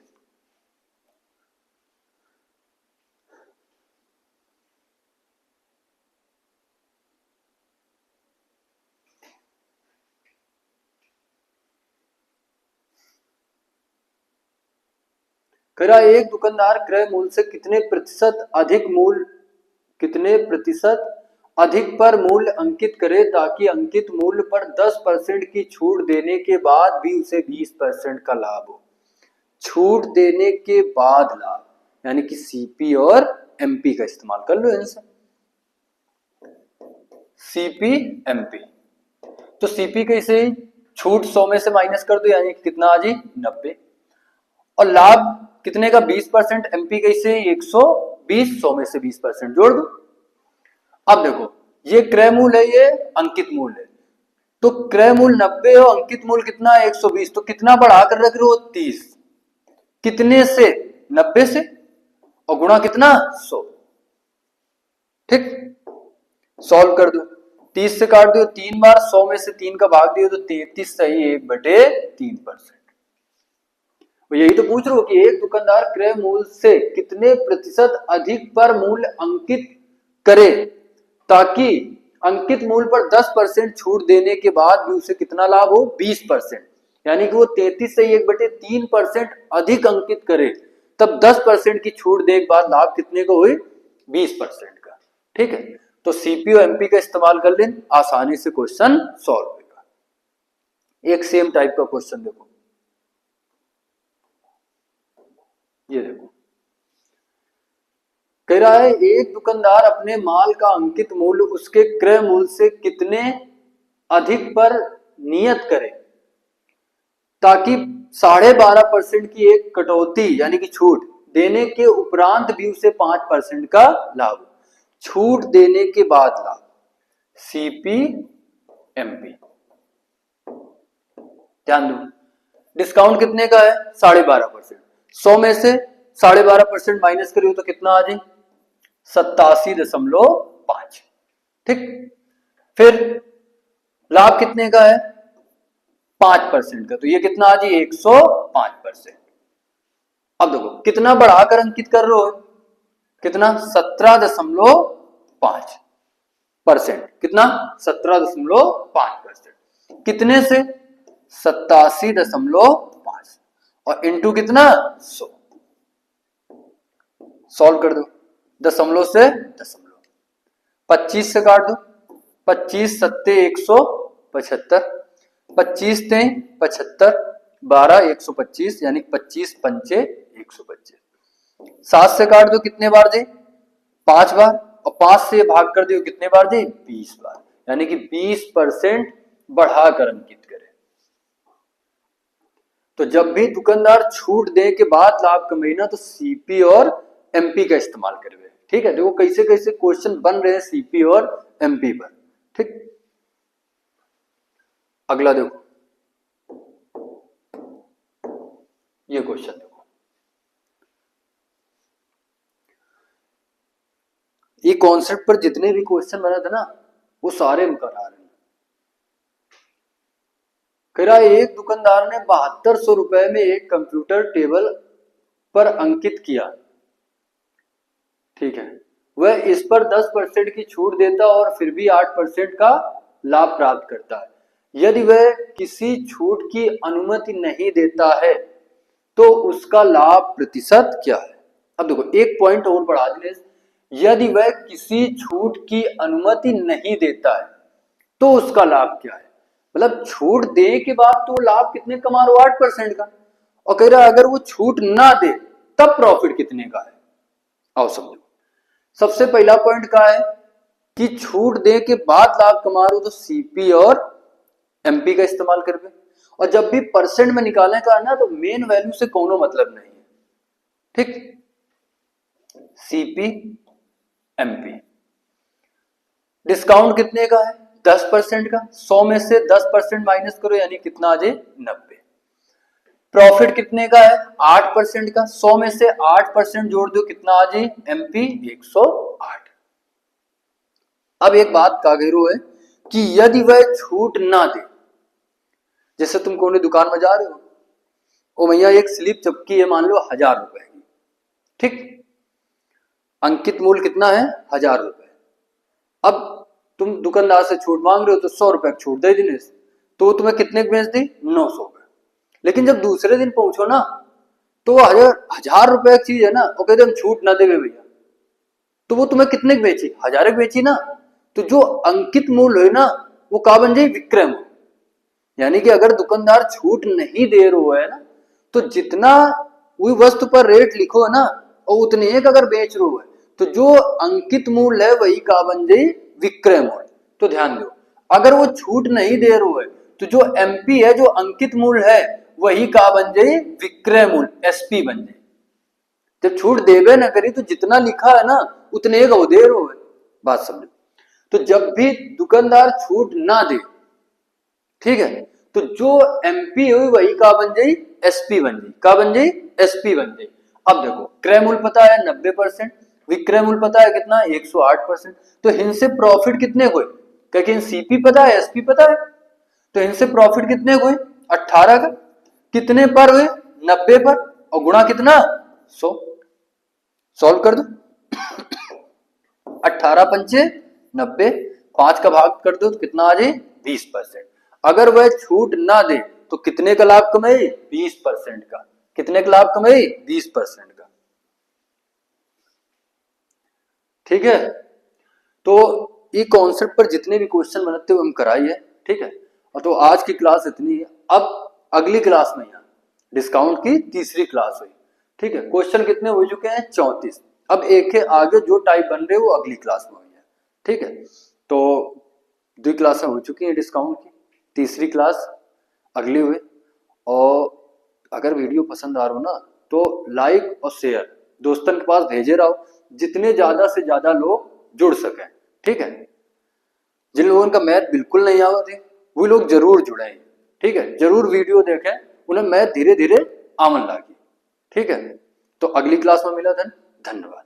कह एक दुकानदार क्रय मूल्य से कितने प्रतिशत अधिक पर मूल्य अंकित करे, ताकि अंकित मूल्य पर 10% की छूट देने के बाद भी उसे 20% का लाभ हो। छूट देने के बाद लाभ, यानी कि सीपी और एमपी का इस्तेमाल कर लो इनसे। सीपी एमपी, तो सीपी कैसे, छूट 100 में से माइनस कर दो, यानी कि कितना आ जी 90, और लाभ कितने का 20%, एमपी कैसे 120, 100 में से 20% जोड़ दो। अब देखो ये क्रय मूल्य है, ये अंकित मूल्य है, तो क्रय मूल्य 90 और अंकित मूल्य कितना 120, तो कितना बढ़ाकर रख रहे हो 30, कितने से 90 से, और गुणा कितना 100। ठीक, सॉल्व कर दो, 30 से काट दो 3 बार, 100 में से 3 का भाग दियो तो 33 सही 1/3%। यही तो पूछ रहे हो कि एक दुकानदार क्रय मूल्य से कितने प्रतिशत अधिक पर मूल्य अंकित करे, ताकि अंकित मूल्य पर 10% छूट देने के बाद भी उसे कितना लाभ हो 20%, यानी कि वो 33 से 1/3% अधिक अंकित करे, तब 10% की छूट देने के बाद लाभ कितने का हुई 20% का। ठीक है, तो सीपी और एमपी का इस्तेमाल कर लें, आसानी से क्वेश्चन सॉल्व होगा। एक सेम टाइप का क्वेश्चन देखो, ये देखो कह रहा है एक दुकानदार अपने माल का अंकित मूल्य उसके क्रय मूल्य से कितने अधिक पर नियत करे, ताकि 12.5% की एक कटौती यानी कि छूट देने के उपरांत भी उसे 5% का लाभ, छूट देने के बाद लाभ, सीपी एमपी। ध्यान दो, डिस्काउंट कितने का है 12.5%, 100 में से 12.5% माइनस करियो तो कितना आ जाए 87.5। ठीक, फिर लाभ कितने का है 5% का, तो ये कितना आ जाए 105%। अब देखो कितना बढ़ाकर अंकित कर रहे हो, कितना 17.5%, कितना 17.5%, कितने से 87.5 और इंटू कितना 100, सॉल्व कर दो, दशमलव से दशमलव, 25 से काट दो, 25 सत्ते 175, 25 ते 75, 12 125, यानी 25 पंचे 125, 7 से काट दो कितने बार दे 5 बार, और 5 से भाग कर दो कितने बार दे 20 बार, यानी कि 20% बढ़ाकर अंकित करें। तो जब भी दुकानदार छूट दे के बाद लाभ कमाई ना, तो सीपी और एमपी का इस्तेमाल करें। ठीक है, देखो कैसे कैसे क्वेश्चन बन रहे हैं सीपी और एमपी पर। ठीक, अगला देखो, ये क्वेश्चन देखो, ये कॉन्सेप्ट पर जितने भी क्वेश्चन बने थे ना, वो सारे हम करा रहे हैं। कह रहा है एक दुकानदार ने 7200 रुपए में एक कंप्यूटर टेबल पर अंकित किया। ठीक है, वह इस पर 10% की छूट देता और फिर भी 8% का लाभ प्राप्त करता है। यदि वह किसी छूट की अनुमति नहीं देता है तो उसका लाभ प्रतिशत क्या है। अब देखो एक पॉइंट और बढ़ा दें, यदि वह किसी छूट की अनुमति नहीं देता है तो उसका लाभ क्या है, मतलब छूट दे के बाद तो लाभ कितने कमा रहे हो 8% का, और कह रहा है अगर वो छूट ना दे तब प्रॉफिट कितने का है। आओ समझो, सबसे पहला पॉइंट क्या है कि छूट दे के बाद लाभ कमा रहे हो, तो सीपी और एमपी का इस्तेमाल करके। और जब भी परसेंट में निकालने का है ना तो मेन वैल्यू से कोनो मतलब नहीं है, ठीक। CP MP. डिस्काउंट कितने का है? 10% का। 100 में से 10% माइनस करो यानी कितना आ जाए? 90। प्रॉफिट कितने का है? 8% का। 100 में से 8% जोड़ दो कितना आ जाए? एमपी 108। अब एक बात कागेरो है कि यदि वह छूट ना दे, जैसे तुम कोने दुकान में जा रहे हो, ओ भैया एक स्लिप चपकी है मान लो 1000 रुपए की, ठीक। अंकित मूल्य कितना है? 1000 रुपए। अब तुम दुकानदार से छूट मांग रहे हो तो 100 रुपए छूट दे दिनेश, तो वो तुम्हें कितने की बेच दी? 900 का। लेकिन जब दूसरे दिन पहुंचो ना तो 1000 रुपए की चीज है ना, वो कहते हम छूट ना देवे भैया, तो वो तुम्हें कितने की बेची? 1000 की बेची ना। तो जो अंकित मूल्य है ना वो का बन जाए? विक्रय मूल्य। यानी कि अगर दुकानदार छूट नहीं दे रहा है ना तो जितना वही वस्तु पर रेट लिखो है ना और उतने एक अगर बेच रहे है तो जो अंकित मूल्य है वही का बन जाए? विक्रय मूल्य। तो ध्यान दो, अगर वो छूट नहीं दे रहा है तो जो एमपी है, जो अंकित मूल्य है, वही का बन जाए? विक्रय मूल्य, एसपी बन जाए। जब छूट देवे ना करी तो जितना लिखा है ना उतने का वो दे रहा है। बात समझो। तो जब भी दुकानदार छूट ना दे, ठीक है, तो जो एमपी हुई वही का बन जाए? एसपी बन जाए। का बन जाए? एसपी बन जाए। अब देखो क्रय मूल्य पता है 90%, विक्रय मूल्य पता है कितना? 108%। तो इनसे प्रॉफिट कितने हुए? क्योंकि सीपी पता है, एसपी पता है, तो इनसे प्रॉफिट कितने हुए? 18 का। कितने पर हुए? 90 पर। और गुणा कितना? 100। सॉल्व कर दो। 18 पंचे 90, 5 का भाग कर दो तो कितना आ जाए? 20%। अगर वह छूट ना दे तो कितने का लाभ कमाए? 20% का। कितने का लाभ कमाए? 20% का। ठीक है, तो ये कॉन्सेप्ट पर जितने भी क्वेश्चन बनाते हुए हम कराइए, ठीक है। और तो आज की क्लास इतनी है। अब अगली क्लास में यहाँ डिस्काउंट की तीसरी क्लास हुई, ठीक है। क्वेश्चन कितने हो चुके हैं? 34। अब एक है आगे जो टाइप बन रहे वो अगली क्लास में हुई है, ठीक है। तो 2 क्लासें हो चुकी हैं डिस्काउंट की, तीसरी क्लास अगली हुई। और अगर वीडियो पसंद आ रहा हो ना तो लाइक और शेयर दोस्तों के पास भेजे रहो, जितने ज्यादा से ज्यादा लोग जुड़ सकें, ठीक है। जिन लोगों का मैथ बिल्कुल नहीं आवा थे वो लोग जरूर जुड़े, ठीक है। जरूर वीडियो देखें, उन्हें मैथ धीरे धीरे आमन लागी, ठीक है। तो अगली क्लास में मिला धन्यवाद।